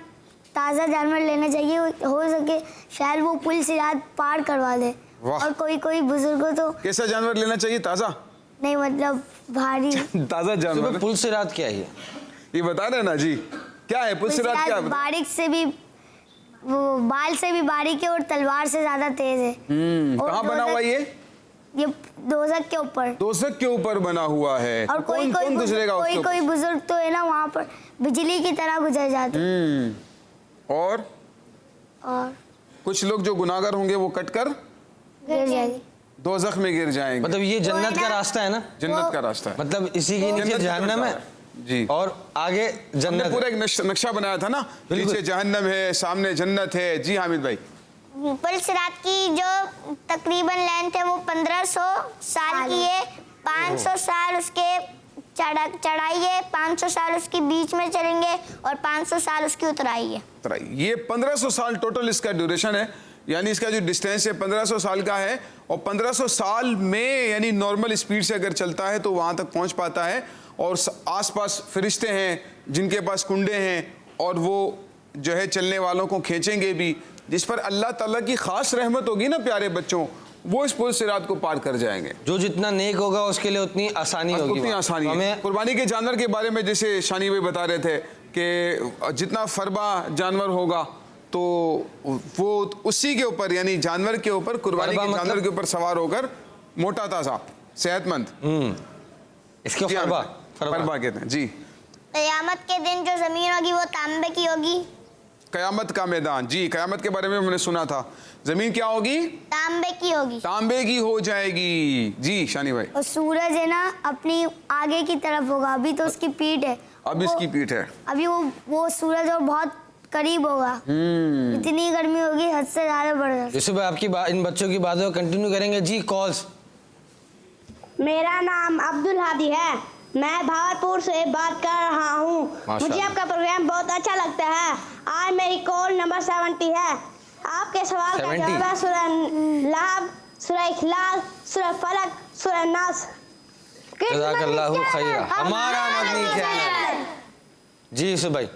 تازہ جانور لینا چاہیے, ہو سکے شاید وہ پل صراط پار کروا دے. اور کوئی بزرگوں تو کیسا جانور لینا چاہیے, تازہ نہیں مطلب بھاری تازہ جانور. پل صراط کیا ہے یہ بتا رہے نا جی, کیا ہے پل صراط, کیا ہے؟ باریک سے بھی, وہ بال سے بھی باریک ہے اور تلوار سے زیادہ تیز ہے. کہاں بنا ہوا یہ دوزخ کے اوپر, دوزخ کے اوپر بنا ہوا ہے. اور کوئی بزرگ تو ہے نا وہاں پر بجلی کی طرح گزر جاتے ہیں. اور کچھ لوگ جو گناہگار ہوں گے وہ کٹ کر گر جائیں گے, دوزخ میں گر جائیں گے. مطلب یہ جنت کا راستہ ہے نا, جنت کا راستہ ہے, مطلب اسی کے نیچے جہنم ہے جی, اور آگے جنت. پورا ایک نقشہ بنایا تھا نا, نیچے جہنم ہے, سامنے جنت ہے. جی حامد بھائی. پل صراط کی جو تقریباً لینتھ ہے وہ 1500 سال کی ہے, 500 سال اس کے چڑھائی ہے, 500 سال اس کی بیچ میں چلیں گے, اور 500 سال اس کی اترائی ہے. یہ 1500 سال ٹوٹل اس کا ڈیوریشن ہے, یعنی اس کا جو ڈسٹینس ہے 1500 سال کا ہے, اور 1500 سال میں یعنی نارمل اسپیڈ سے اگر چلتا ہے تو وہاں تک پہنچ پاتا ہے. اور آس پاس فرشتے ہیں جن کے پاس کنڈے ہیں, اور وہ جو ہے چلنے والوں کو کھینچیں گے بھی, جس پر اللہ تعالیٰ کی خاص رحمت ہوگی نا پیارے بچوں, وہ اس پل صراط کو پار کر جائیں گے. جو جتنا نیک ہوگا اس کے لیے اتنی آسانی ہوگی, اتنی آسانی. قربانی کے جانور کے بارے میں جیسے شانی بھائی بتا رہے تھے کہ جتنا فربا جانور ہوگا تو وہ اسی کے اوپر, یعنی جانور کے اوپر, قربانی کے جانور کے اوپر سوار ہو کر موٹا تازہ صحت مند, اس کو فربا کہتے ہیں. جی. قیامت کے دن جو زمین ہوگی وہ تانبے کی ہوگی. قیامت کا میدان, جی قیامت کے بارے میں نے سنا تھا, زمین کیا ہوگی, تانبے کی ہوگی, تانبے کی ہو جائے گی. جی شانی بھائی. اور سورج ہے نا اپنی آگے کی طرف ہوگا, ابھی تو اس کی پیٹھ ہے, اب اس کی پیٹھ ہے, ابھی وہ سورج اور بہت قریب ہوگا, اتنی گرمی ہوگی حد سے زیادہ بڑھ جائے. یوسف بھائی آپ کی ان بچوں کی باتوں کو کنٹینیو کریں گے. جی کالز. میرا نام عبدالہادی ہے, میں بھاولپور سے بات کر رہا ہوں. مجھے آپ کا پروگرام بہت اچھا لگتا ہے. آج میری کال نمبر 70 ہے. آپ کے سوال کا جواب ہے سورہ لہب, سورہ اخلاص, سورہ فلق, سورہ ناس. جزاک اللہ خیرہ, ہمارا مدنی چینل. جی یوسف بھائی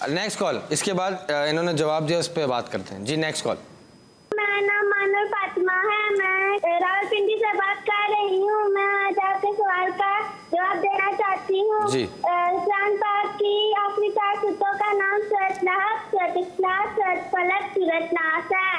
نیکسٹ کال, اس کے بعد انہوں نے جواب دیا, اس پہ بات کرتے ہیں. جی نیکسٹ کال. میرا نام مانور فاطمہ ہے, میں راولپنڈی سے بات کر رہی ہوں. میں آج آپ کے سوال کا جواب دینا چاہتی ہوں. جی. قرآن پاک کی آخری 4 سورتوں کا نام سورۃ لہب, سورۃ اخلاص, سورۃ فلق, سورۃ ناس ہے.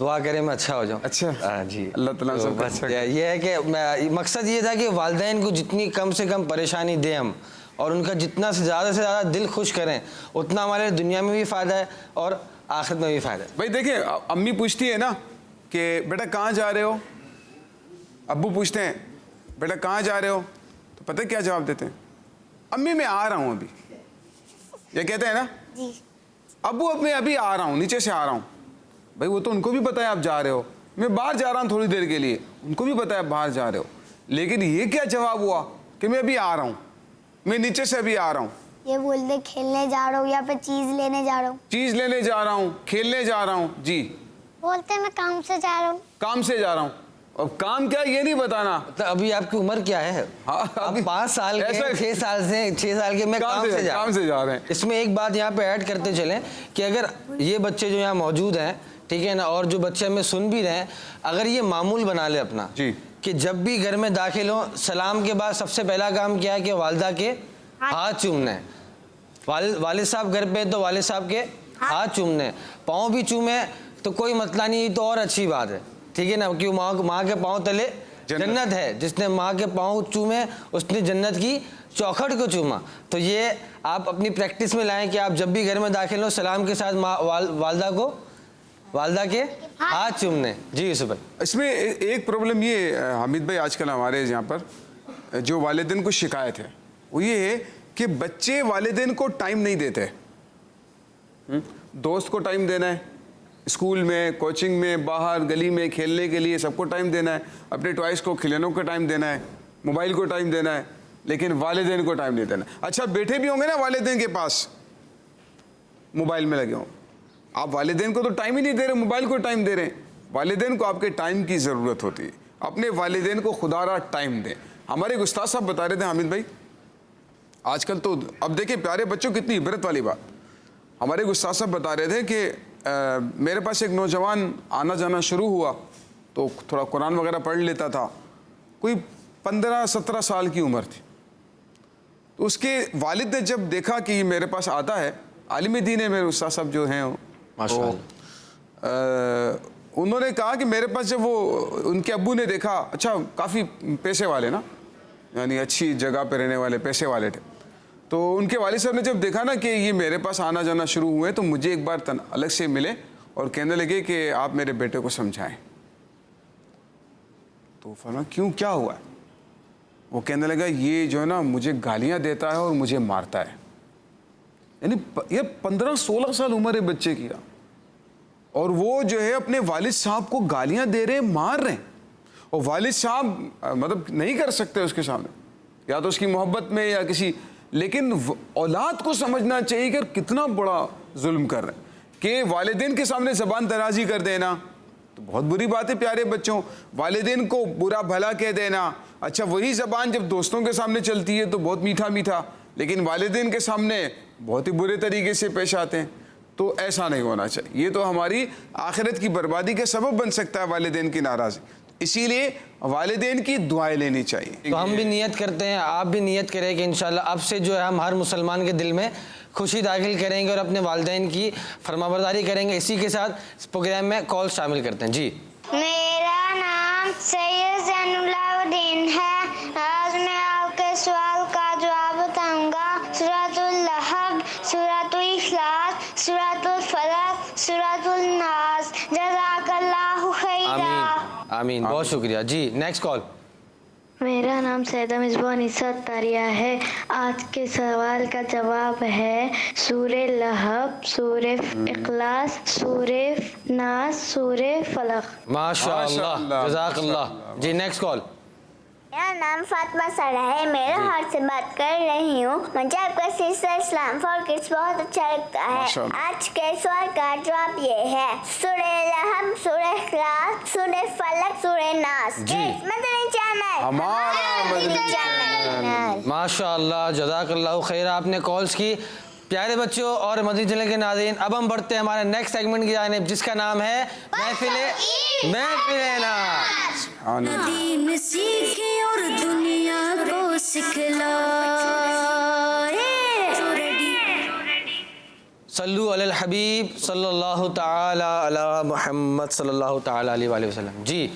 دعا کریں میں اچھا ہو جاؤں. اچھا جی اللہ تعالیٰ تو سب کو بس اچھا کرے. یہ ہے کہ مقصد یہ تھا کہ والدین کو جتنی کم سے کم پریشانی دیں ہم اور ان کا جتنا سے زیادہ دل خوش کریں اتنا ہمارے دنیا میں بھی فائدہ ہے اور آخرت میں بھی فائدہ ہے. بھائی دیکھیں امی پوچھتی ہے نا کہ بیٹا کہاں جا رہے ہو, ابو پوچھتے ہیں بیٹا کہاں جا رہے ہو, تو پتہ کیا جواب دیتے ہیں؟ امی میں آ رہا ہوں ابھی. یہ کہتے ہیں نا جی ابو میں ابھی آ رہا ہوں, نیچے سے آ رہا ہوں. بھائی وہ تو ان کو بھی پتہ ہے آپ جا رہے ہو, میں باہر جا رہا ہوں تھوڑی دیر کے لیے, ان کو بھی پتہ ہے آپ باہر جا رہے ہو. لیکن یہ کیا جواب ہوا کہ میں ابھی آ رہا ہوں, میں نیچے سے ابھی آ رہا ہوں. یہ بولتے کھیلنے جا رہا ہوں یا پھر چیز لینے جا رہا ہوں. چیز لینے جا رہا ہوں, کھیلنے جا رہا ہوں. جی بولتے میں کام سے جا رہا ہوں. کام سے جا رہا ہوں. اب کام کیا یہ نہیں بتانا. ابھی آپ کی عمر کیا ہے؟ آپ 5 سال کے 6 سال کے میں کام سے جا رہے ہیں. اس میں ایک بات یہاں پہ ایڈ کرتے چلیں کہ اگر یہ بچے جو یہاں موجود ہیں ٹھیک ہے نا, اور جو بچے ہمیں سن بھی رہے ہیں, اگر یہ معمول بنا لے اپنا کہ جب بھی گھر میں داخل ہوں سلام کے بعد سب سے پہلا کام کیا ہے کہ والدہ کے ہاتھ چومنا ہے. والد صاحب گھر پہ تو والد صاحب کے ہاتھ چومنے, پاؤں بھی چومے تو کوئی مسئلہ نہیں, تو اور اچھی بات ہے ٹھیک ہے نا, کہ ماں کے پاؤں تلے جنت ہے, جس نے ماں کے پاؤں چومے اس نے جنت کی چوکھٹ کو چوما. تو یہ آپ اپنی پریکٹس میں لائیں کہ آپ جب بھی گھر میں داخل ہوں سلام کے ساتھ والدہ کے ہاتھ چومنے. جی یوسف بھائی. اس میں ایک پرابلم یہ حمید بھائی آج کل ہمارے یہاں پر جو والدین کو شکایت ہے وہ یہ ہے کہ بچے والدین کو ٹائم نہیں دیتے. دوست کو ٹائم دینا ہے, اسکول میں, کوچنگ میں, باہر گلی میں کھیلنے کے لیے سب کو ٹائم دینا ہے, اپنے ٹوائز کو کھلونوں کو ٹائم دینا ہے, موبائل کو ٹائم دینا ہے, لیکن والدین کو ٹائم نہیں دینا. اچھا بیٹھے بھی ہوں گے نا والدین کے پاس موبائل میں لگے ہوں, آپ والدین کو تو ٹائم ہی نہیں دے رہے, موبائل کو ٹائم دے رہے ہیں. والدین کو آپ کے ٹائم کی ضرورت ہوتی ہے, اپنے والدین کو خدا را ٹائم دیں. ہمارے استاد صاحب بتا رہے تھے حامد بھائی, آج کل تو اب دیکھیں پیارے بچوں کتنی عبرت والی بات. ہمارے استاد صاحب بتا رہے تھے کہ میرے پاس ایک نوجوان آنا جانا شروع ہوا تو تھوڑا قرآن وغیرہ پڑھ لیتا تھا, کوئی 15-17 سال کی عمر تھی. تو اس کے والد نے جب دیکھا کہ یہ میرے پاس آتا ہے, عالم دین ہے میرے استاد صاحب جو ہیں انہوں نے کہا کہ میرے پاس جب وہ ان کے ابو نے دیکھا, اچھا کافی پیسے والے نا, یعنی اچھی جگہ پہ رہنے والے پیسے والے تھے, تو ان کے والد صاحب نے جب دیکھا نا کہ یہ میرے پاس آنا جانا شروع ہوئے تو مجھے ایک بار الگ سے ملے اور کہنے لگے کہ آپ میرے بیٹے کو سمجھائیں. تو فرمایا کیوں, کیا ہوا ہے؟ وہ کہنے لگا یہ جو ہے نا مجھے گالیاں دیتا ہے اور مجھے مارتا ہے. یعنی یہ 15-16 سال عمر ہے بچے کی, اور وہ جو ہے اپنے والد صاحب کو گالیاں دے رہے, مار رہے ہیں, اور والد صاحب مطلب نہیں کر سکتے اس کے سامنے, یا تو اس کی محبت میں یا کسی, لیکن اولاد کو سمجھنا چاہیے کہ کتنا بڑا ظلم کر رہے ہیں کہ والدین کے سامنے زبان درازی کر دینا تو بہت بری بات ہے. پیارے بچوں, والدین کو برا بھلا کہہ دینا, اچھا وہی زبان جب دوستوں کے سامنے چلتی ہے تو بہت میٹھا میٹھا, لیکن والدین کے سامنے بہت ہی برے طریقے سے پیش آتے ہیں. تو ایسا نہیں ہونا چاہیے, یہ تو ہماری آخرت کی بربادی کا سبب بن سکتا ہے والدین کی ناراضی. اسی لیے والدین کی دعائیں لینی چاہیے. تو ہم بھی نیت کرتے ہیں, آپ بھی نیت کریں کہ انشاءاللہ اب سے جو ہے ہم ہر مسلمان کے دل میں خوشی داخل کریں گے اور اپنے والدین کی فرمانبرداری کریں گے. اسی کے ساتھ اس پروگرام میں کال شامل کرتے ہیں. جی میرا نام سید زین اللہ الدین ہے. آج میں آپ کے سوال کا جواب بتاؤں گا. سورۃ اللہب, سورۃ الاخلاص, سورۃ الفلق, سورۃ الناس. جزاک اللہ خیرا. آمین, بہت شکریہ. جی نیکسٹ کال. میرا نام سیدہ مصباح نصرت تاریہ ہے. آج کے سوال کا جواب ہے سورہ لہب, سورہ اخلاص, سورہ ناس, سورہ فلق. ماشاء اللہ, جزاک اللہ. جی نیکسٹ کال. میرا نام فاطمہ سارا ہے. میرے ہاتھ سے بات کر رہی ہوں. مجھے آپ کا سلسلہ اسلام فار کڈس بہت اچھا لگتا ہے. آج کے سوال کا جواب یہ ہے سورہ لہب, سورہ اخلاص, سورہ فلق, سورہ ناس. مدنی چینل, ماشاء اللہ, جزاک اللہ خیر. آپ نے کالز کی. پیارے بچوں اور مدنی چینل کے ناظرین, اب ہم بڑھتے ہیں ہمارے نیکسٹ سیگمنٹ کی جانب جس کا نام ہے محفل ناز. ندیم سیکھے اور دنیا کو سکھلائے. صلو علی الحبیب صلی اللہ تعالی علی محمد صلی اللہ تعالی علیہ وآلہ وسلم. جی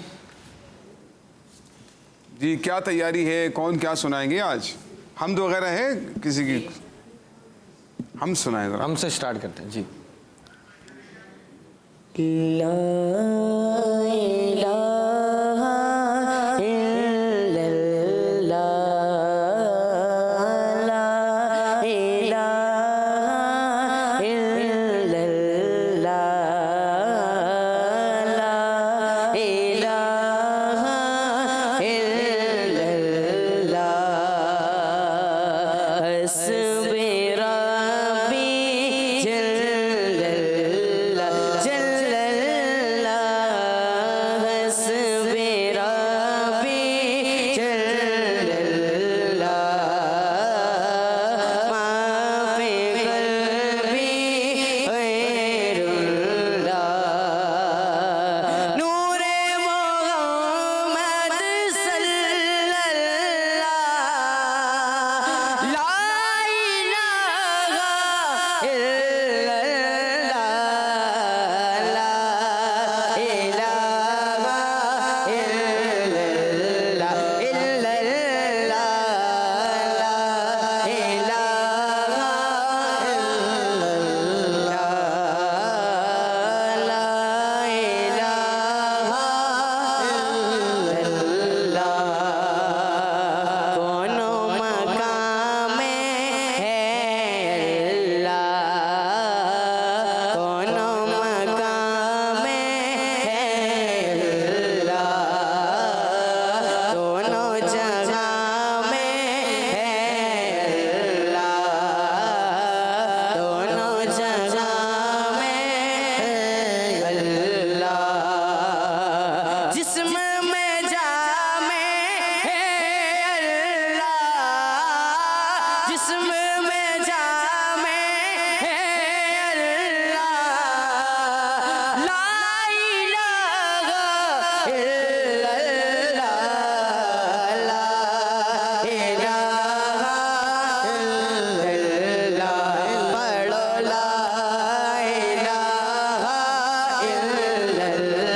جی کیا تیاری ہے؟ کون کیا سنائیں گے آج؟ حمد وغیرہ ہے کسی کی؟ ہم سنائیں ذرا. ہم سے سٹارٹ کرتے ہیں. جی لا الہ الا اللہ لا الہ الا اللہ لا الہ الا اللہ حسبی ربی جل اللہ جل اللہ حسبی ربی جل اللہ ما فی قلبی غیر اللہ نور محمد صلی اللہ لا الہ الا اللہ لا الہ الا اللہ لا کونو مقام ہے اللہ کونو مقام ہے اللہ دونوں جگہ میں ہے اللہ دونوں جگہ میں ہے اللہ جسم میں جام ہے اللہ جسم میں جام ہے اللہ لا الہ الا اللہ لا الہ الا اللہ پڑھو لا الہ الا اللہ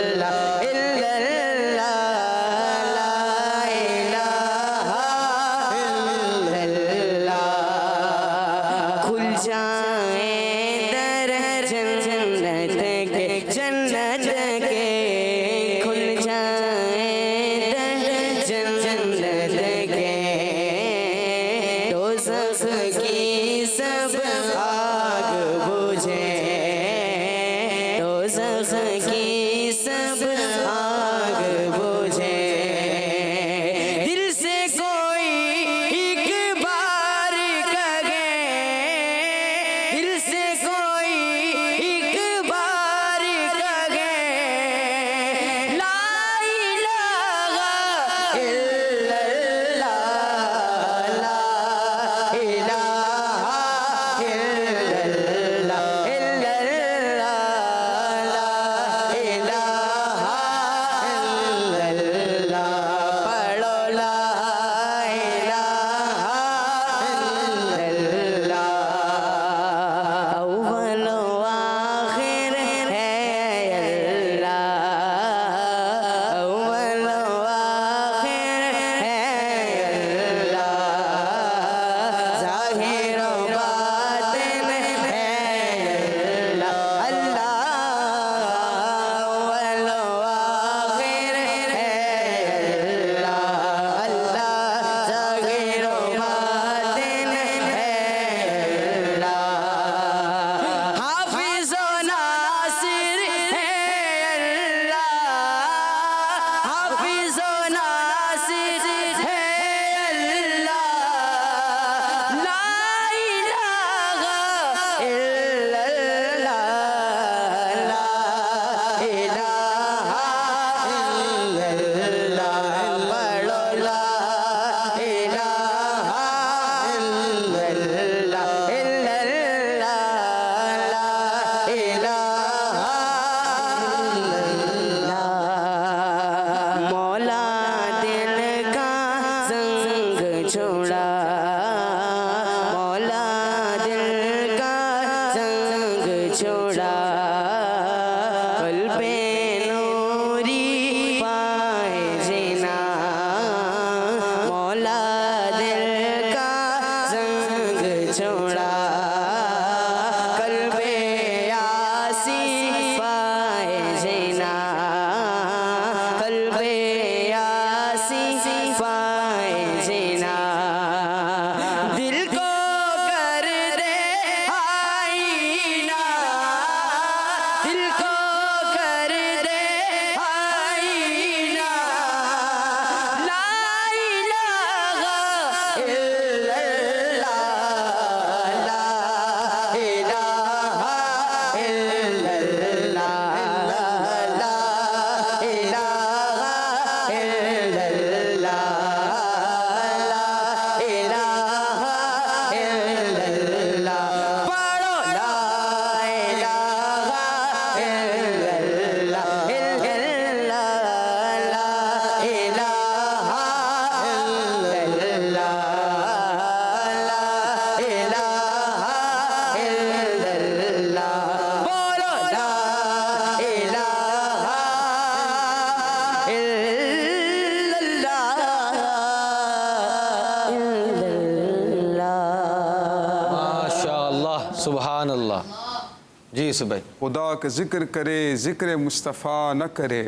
جی یوسف بھائی. خدا کا ذکر کرے ذکر مصطفیٰ نہ کرے،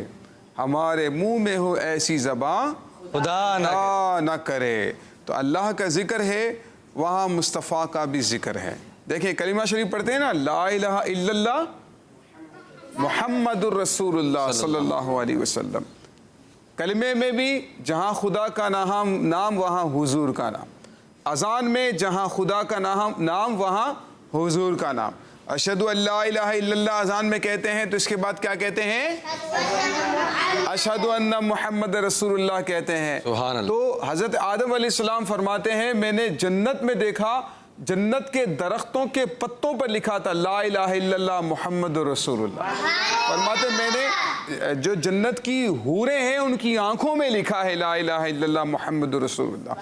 ہمارے منہ میں ہو ایسی زبان خدا نہ کرے. تو اللہ کا ذکر ہے، وہاں مصطفیٰ کا بھی ذکر ہے. دیکھیں کلمہ شریف پڑھتے ہیں نا، لا الہ الا اللہ محمد الرسول اللہ صلی اللہ علیہ وسلم. کلمے میں بھی جہاں خدا کا نام وہاں حضور کا نام. اذان میں جہاں خدا کا نام وہاں حضور کا نام. اشہدو ان لا الہ الا اللہ اذان میں کہتے ہیں تو اس کے بعد کیا کہتے ہیں؟ اشہدو ان محمد رسول اللہ کہتے ہیں. سبحان اللہ. تو حضرت آدم علیہ السلام فرماتے ہیں میں نے جنت میں دیکھا، جنت کے درختوں کے پتوں پر لکھا تھا لا الہ الا اللہ محمد رسول اللہ. فرماتے میں نے جو جنت کی حوریں ہیں ان کی آنکھوں میں لکھا ہے لا الہ الا اللہ محمد رسول اللہ.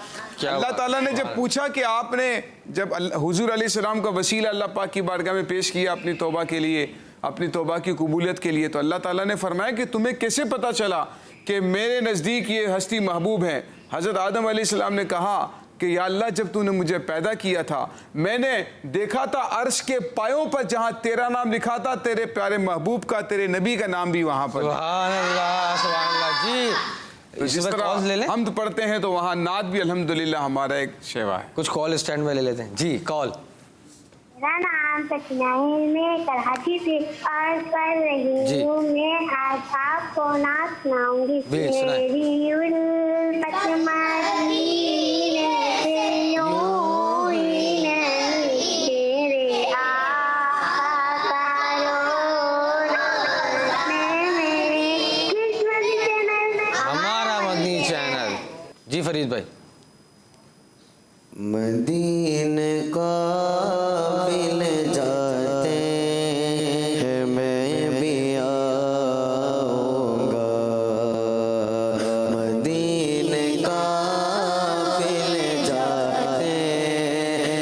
اللہ تعالیٰ نے جب پوچھا کہ آپ نے جب حضور علیہ السلام کا وسیلہ اللہ پاک کی بارگاہ میں پیش کیا اپنی توبہ کے لیے، اپنی توبہ کی قبولیت کے لیے، تو اللہ تعالیٰ نے فرمایا کہ تمہیں کیسے پتہ چلا کہ میرے نزدیک یہ ہستی محبوب ہے؟ حضرت آدم علیہ السلام نے کہا کہ یا اللہ جب تو نے مجھے پیدا کیا تھا میں نے دیکھا تھا عرش کے پایوں پر جہاں تیرا نام لکھا تھا، تیرے پیارے محبوب کا، تیرے نبی کا نام بھی وہاں پر. سبحان اللہ سبحان اللہ. جی جس طرح حمد پڑھتے ہیں تو وہاں نعت بھی الحمدللہ ہمارا ایک شیوا ہے. کچھ کال اسٹینڈ میں لے لیتے ہیں. جی کال. میرا نام سکینہ ہے، میں کراچی سے عرض کر رہی ہوں. میں آج آپ کو نعت سناؤں گی. میری الفت مدینے سے یوں ہی نہیں، تیرے آقا کا رونا میں میرے قسمت چینل میں ہمارا مدنی چینل. جی فرید بھائی. مدینے قافل جاتے ہیں میں بھی آؤں گا. مدینے قافل جاتے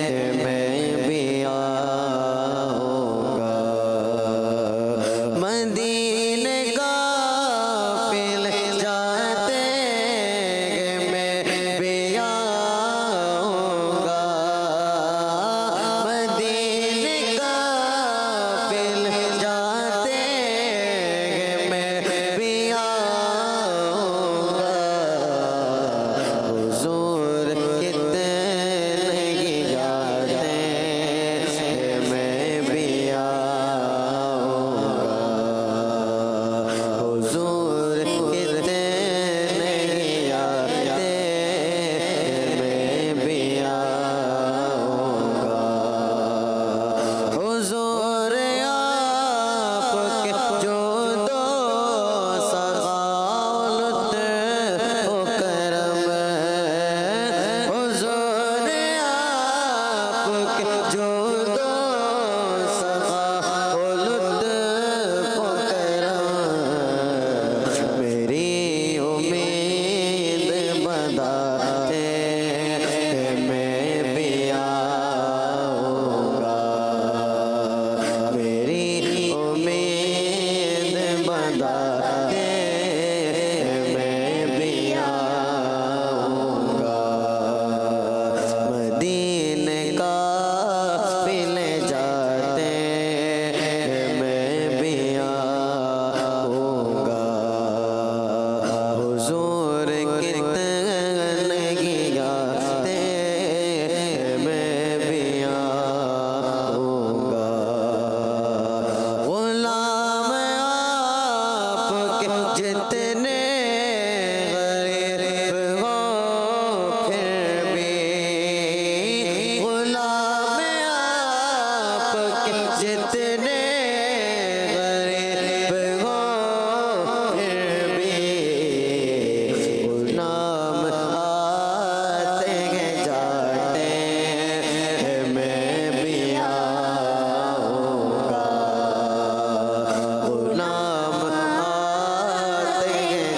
ہیں میں بھی آؤں گا. مدینے قافل جاتے ہیں میں بھی آؤں گا. مدینے قافل جاتے ہیں میں بھی آؤں گا. حضور کتنے ہی جاتے ہیں میں بھی آؤں گا. حضور کتنے ہی جاتے ہیں میں بھی آؤں گا. حضور آپ کے جو دو سخاوت و کرم ہے. حضور آپ کے جو دو سخاوت و کرم میری امید بنداتے ہیں میں بھی آؤں گا. میری امید بنداتے ہیں میں بھی آؤں گا. مدینے قافل جاتے ہیں میں بھی آؤں گا. حضور کتنے ہی جاتے ہیں میں بھی آؤں گا. غلام آپ کے جتنے غریب ہوں پھر بھی، غلام آپ کے جتنے غریب ہوں پھر بھی، غلام آتے ہیں جاتے ہیں میں بھی آؤں گا. غلام آتے ہیں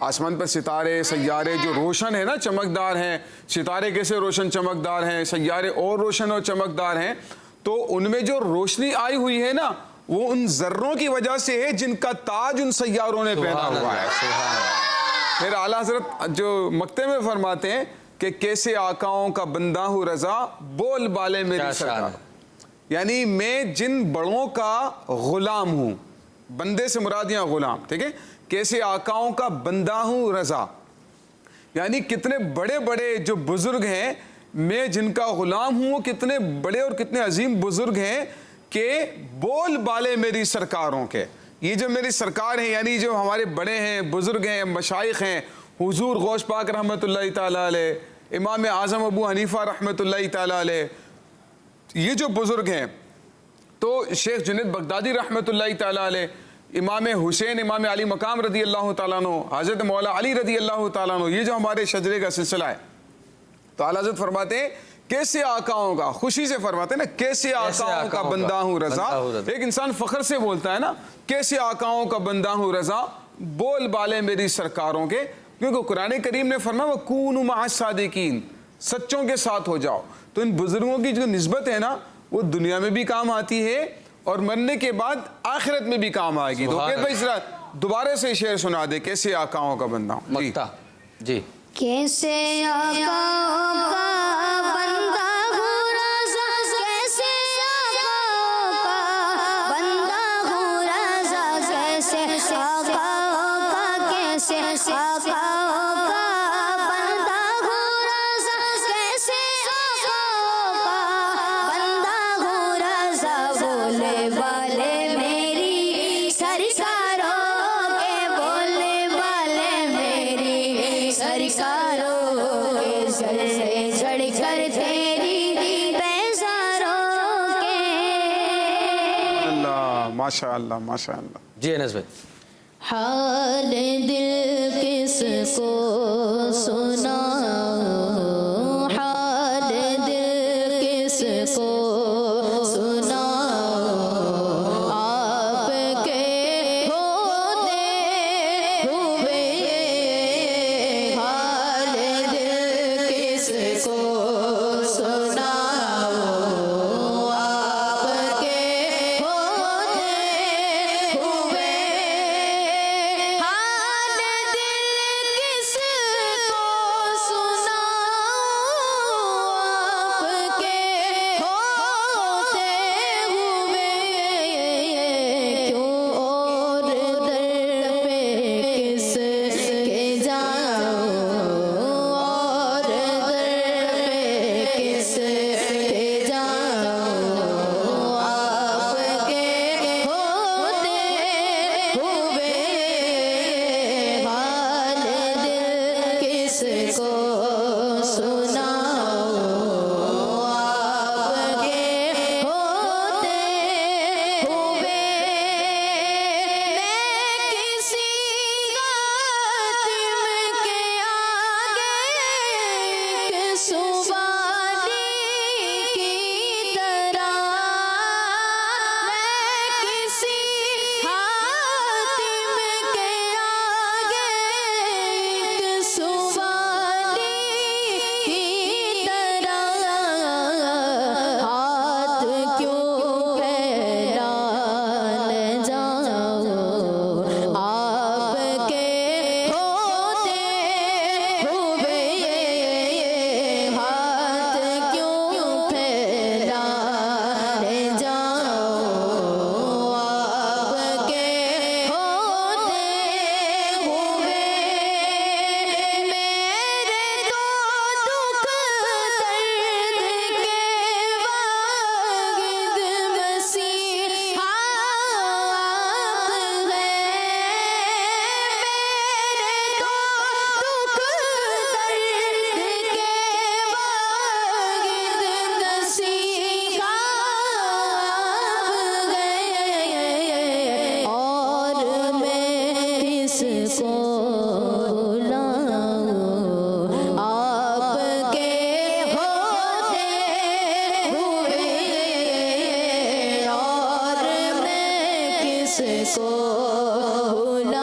آسمان پر ستارے سیارے جو روشن ہیں نا، چمکدار ہیں، ستارے کیسے روشن چمکدار ہیں، سیارے اور روشن اور چمکدار ہیں، تو ان میں جو روشنی آئی ہوئی ہے نا وہ ان ذروں کی وجہ سے ہے جن کا تاج ان سیاروں نے پہنا ہوا ہے۔ پھر اعلیٰ حضرت جو مقطع میں فرماتے ہیں کہ کیسے آقاؤں کا بندہ ہوں رضا، بول بالے میری سرکار، یعنی میں جن بڑوں کا غلام ہوں، بندے سے مراد یہاں غلام، ٹھیک ہے، کیسے آقاؤں کا بندہ ہوں رضا، یعنی کتنے بڑے بڑے جو بزرگ ہیں میں جن کا غلام ہوں، وہ کتنے بڑے اور کتنے عظیم بزرگ ہیں کہ بول بالے میری سرکاروں کے۔ یہ جو میری سرکار ہیں یعنی جو ہمارے بڑے ہیں، بزرگ ہیں، مشائخ ہیں، حضور غوث پاک رحمۃ اللہ تعالیٰ علیہ، امام اعظم ابو حنیفہ رحمۃ اللہ تعالیٰ علیہ، یہ جو بزرگ ہیں، تو شیخ جنید بغدادی رحمۃ اللہ تعالیٰ علیہ، امام حسین امام علی مقام رضی اللہ تعالیٰ عنہ، حضرت مولا علی رضی اللہ تعالیٰ عنہ، یہ جو ہمارے شجرے کا سلسلہ ہے، تو اعلیٰ حضرت فرماتے ہیں کیسے آقاؤں کا، خوشی سے فرماتے ہیں نا، کیسے آقاؤں کا بندہ ہوں رضا، ایک انسان فخر سے بولتا ہے نا، کیسے آقاؤں کا بندہ ہوں رضا، بول بالے میری سرکاروں کے، کیونکہ قرآن کریم نے فرمایا وَكُونُوا مَعَ الصَّادِقِينَ، سچوں کے ساتھ ہو جاؤ۔ تو ان بزرگوں کی جو نسبت ہے نا وہ دنیا میں بھی کام آتی ہے اور مرنے کے بعد آخرت میں بھی کام آئے گی۔ تو کہ بھائی ذرا دوبارہ سے شعر سنا دے، کیسے آقاؤں کا بندہ ہوں۔ مقطع جی۔ کیسے آقاؤں کا بندہ ہوں رضا، کیسے آقاؤں کا بندہ ہوں رضا، کیسے آقاؤں کا، کیسے آقاؤں کا بندہ ہوں رضا، کیسے آقاؤں کا بندہ ہوں رضا، بولے والے میری سرکاروں کے، بولے والے میری سرکاروں کے، جڑ جڑ کر تیری بیزاروں کے۔ اللہ ماشاء اللہ ماشاء اللہ۔ جی انس بھائی۔ حال دل کس کو سناؤں، حال دل کس کو سناؤں، آپ کے ہوتے ہوئے حال دل کس کو سناؤں، آپ کے ہوتے ہوئے حال دل کس کو کو بلاؤ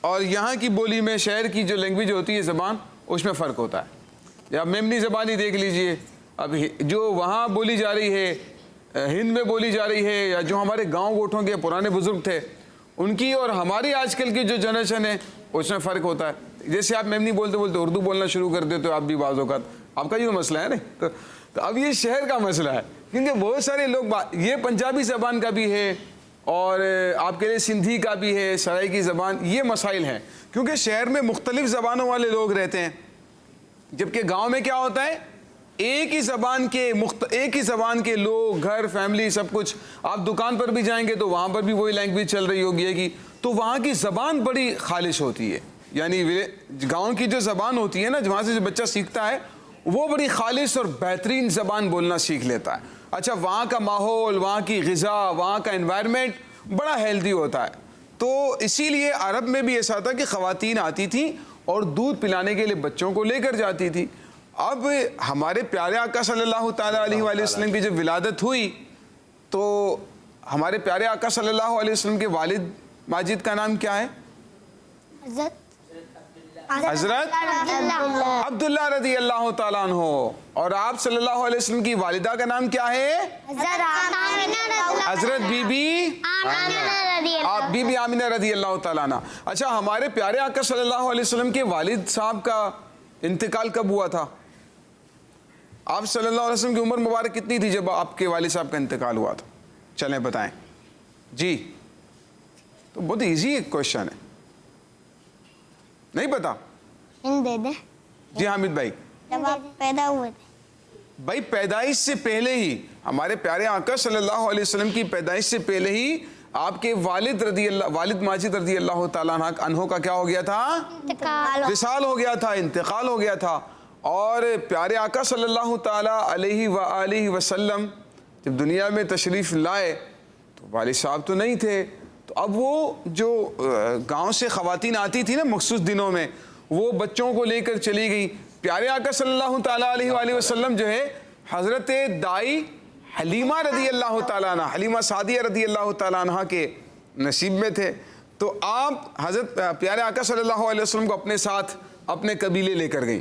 اور یہاں کی بولی میں شہر کی جو لینگویج ہوتی ہے زبان اس میں فرق ہوتا ہے. یا میمنی زبان ہی دیکھ لیجئے, اب جو وہاں بولی جا رہی ہے ہند میں بولی جا رہی ہے, یا جو ہمارے گاؤں گوٹھوں کے پرانے بزرگ تھے ان کی اور ہماری آج کل کی جو جنریشن ہے اس میں فرق ہوتا ہے. جیسے آپ میمنی بولتے بولتے اردو بولنا شروع کر دیتے ہو آپ بھی بعض اوقات, آپ کا یہ مسئلہ ہے نا. تو اب یہ شہر کا مسئلہ ہے, کیونکہ بہت سارے لوگ یہ پنجابی زبان کا بھی ہے اور آپ کے لیے سندھی کا بھی ہے, سرائیکی زبان, یہ مسائل ہیں کیونکہ شہر میں مختلف زبانوں والے لوگ رہتے ہیں, جبکہ گاؤں میں کیا ہوتا ہے ایک ہی زبان کے لوگ, گھر, فیملی, سب کچھ. آپ دکان پر بھی جائیں گے تو وہاں پر بھی وہی لینگویج چل رہی ہوگی تو وہاں کی زبان بڑی خالص ہوتی ہے. یعنی گاؤں کی جو زبان ہوتی ہے نا, وہاں سے جو بچہ سیکھتا ہے وہ بڑی خالص اور بہترین زبان بولنا سیکھ لیتا ہے. اچھا, وہاں کا ماحول, وہاں کی غذا, وہاں کا انوائرمنٹ بڑا ہیلدی ہوتا ہے. تو اسی لیے عرب میں بھی ایسا تھا کہ خواتین آتی تھیں اور دودھ پلانے کے لیے بچوں کو لے کر جاتی تھی. اب ہمارے پیارے آقا صلی اللہ تعالیٰ علیہ وآلہ وسلم کی جب ولادت ہوئی تو ہمارے پیارے آقا صلی اللہ علیہ وسلم کے والد ماجد کا نام کیا ہے؟ حضرت عبداللہ رضی اللہ تعالیٰ عنہ. اور آپ صلی اللہ علیہ وسلم کی والدہ کا نام کیا ہے؟ حضرت بی بی آمینہ رضی اللہ تعالیٰ عنہ. اچھا, ہمارے پیارے آقا صلی اللہ علیہ وسلم کے والد صاحب کا انتقال کب ہوا تھا؟ آپ صلی اللہ علیہ وسلم کی عمر مبارک کتنی تھی جب آپ کے والد صاحب کا انتقال ہوا تھا؟ چلیں بتائیں جی. تو بہت ایزی ایک کوشچن ہے, نہیں پتا؟ دے دیں جی حامد بھائی. جب آپ پیدا ہوئے تھے بھائی پیدائش سے پہلے ہی, ہمارے پیارے آقا صلی اللہ علیہ وسلم کی پیدائش سے پہلے ہی آپ کے والد ماجد رضی اللہ تعالیٰ عنہ کا کیا ہو گیا تھا؟ وصال ہو گیا تھا, انتقال ہو گیا تھا. اور پیارے آقا صلی اللہ تعالیٰ علیہ وآلہ وسلم جب دنیا میں تشریف لائے تو والد صاحب تو نہیں تھے. تو اب وہ جو گاؤں سے خواتین آتی تھی نا مخصوص دنوں میں, وہ بچوں کو لے کر چلی گئی. پیارے آقا صلی اللہ تعالیٰ علیہ وآلہ وسلم جو ہے حضرت دائی حلیمہ رضی اللہ تعالیٰ عنہ, حلیمہ سعدیہ رضی اللہ تعالیٰ عنہ کے نصیب میں تھے. تو آپ حضرت پیارے آقا صلی اللہ علیہ وسلم کو اپنے ساتھ اپنے قبیلے لے کر گئی.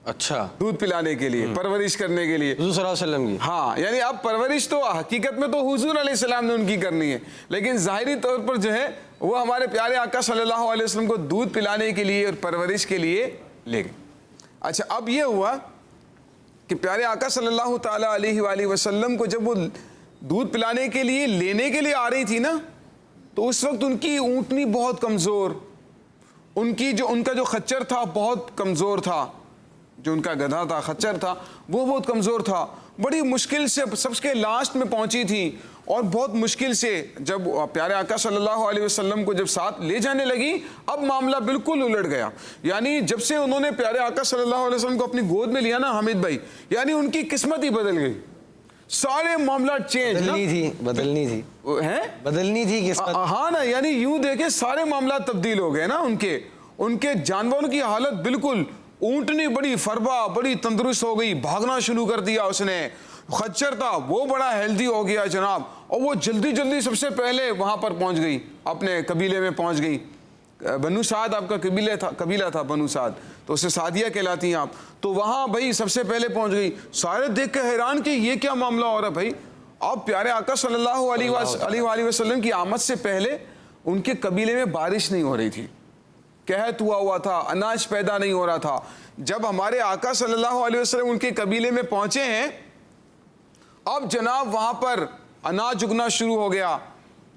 اچھا, دودھ پلانے کے لیے, پرورش کرنے کے لیے. حضور صلی اللہ علیہ وسلم کی, ہاں, یعنی اب پرورش تو حقیقت میں تو حضور علیہ السلام نے ان کی کرنی ہے, لیکن ظاہری طور پر جو ہے وہ ہمارے پیارے آقا صلی اللہ علیہ وسلم کو دودھ پلانے کے لیے اور پرورش کے لیے لے گئے. اچھا, اب یہ ہوا کہ پیارے آقا صلی اللہ تعالیٰ علیہ وآلہ وسلم کو جب وہ دودھ پلانے کے لیے لینے کے لیے آ رہی تھی نا, تو اس وقت ان کی اونٹنی بہت کمزور, ان کا جو خچر تھا بہت کمزور تھا, جو ان کا گدھا تھا, خچر تھا, وہ بہت کمزور تھا. بڑی مشکل سے سب کے لاسٹ میں پہنچی تھی اور بہت مشکل سے جب پیارے آقا صلی اللہ علیہ وسلم کو جب ساتھ لے جانے لگی, اب معاملہ بالکل الٹ گیا. یعنی جب سے انہوں نے پیارے آقا صلی اللہ علیہ وسلم کو اپنی گود میں لیا نا حامد بھائی, یعنی ان کی قسمت ہی بدل گئی, سارے معاملات چینج. بدلنی تھی قسمت, ہاں نا, یعنی یوں دیکھیں سارے معاملات تبدیل ہو گئے نا. ان کے جانوروں کی حالت بالکل, اونٹنی بڑی فربا, بڑی تندرست ہو گئی, بھاگنا شروع کر دیا اس نے. خچر تھا وہ بڑا ہیلدی ہو گیا جناب, اور وہ جلدی سب سے پہلے وہاں پر پہنچ گئی, اپنے قبیلے میں پہنچ گئی. بنو سعد آپ کا قبیلہ تھا بنو سعد, تو اسے سعدیہ کہلاتی ہیں آپ. تو وہاں بھائی سب سے پہلے پہنچ گئی. سارے دیکھ کے حیران کہ یہ کیا معاملہ ہو رہا ہے بھائی. اب پیارے آقا صلی اللہ علیہ وآلہ وسلم کی آمد سے پہلے ان کے قبیلے میں بارش نہیں ہو رہی تھی, قحط ہوا تھا, اناج پیدا نہیں ہو رہا تھا. جب ہمارے آقا صلی اللہ علیہ وسلم ان کے قبیلے میں پہنچے ہیں, اب جناب وہاں پر اناج اگنا شروع ہو گیا,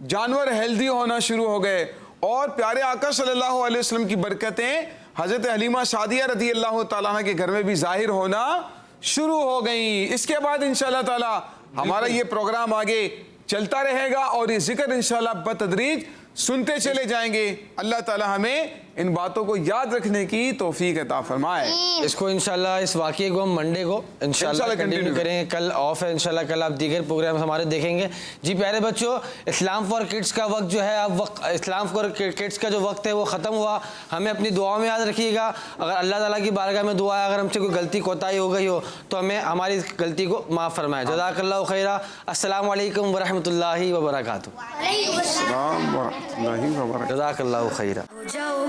جانور ہیلدی ہونا شروع ہو گئے, اور پیارے آقا صلی اللہ علیہ وسلم کی برکتیں حضرت حلیمہ سعدیہ رضی اللہ تعالیٰ عنہ کے گھر میں بھی ظاہر ہونا شروع ہو گئیں. اس کے بعد انشاءاللہ تعالیٰ ہمارا یہ پروگرام آگے چلتا رہے گا اور یہ ذکر انشاءاللہ بتدریج سنتے چلے جائیں گے. اللہ تعالیٰ ہمیں ان باتوں کو یاد رکھنے کی توفیق عطا فرمائے. اس کو انشاءاللہ اس واقعے کو ہم منڈے کو انشاءاللہ کنٹینیو کریں گے. کل آف ہے انشاءاللہ, کل آپ دیگر پروگرام ہمارے دیکھیں گے. جی پیارے بچوں, اسلام فار کڈس کا وقت جو ہے, اب اسلام فار کڈس کا جو وقت ہے وہ ختم ہوا. ہمیں اپنی دعاؤں میں یاد رکھیے گا. اگر اللہ تعالیٰ کی بارگاہ میں دعا ہے, اگر ہم سے کوئی غلطی کوتاہی ہو گئی ہو تو ہمیں ہماری اس غلطی کو معاف فرمائے. جزاک اللہ خیرہ. السلام علیکم ورحمۃ اللہ وبرکاتہ. السلام ورحمۃ اللہ وبرکاتہ. جزاک اللہ خیرہ. جاؤ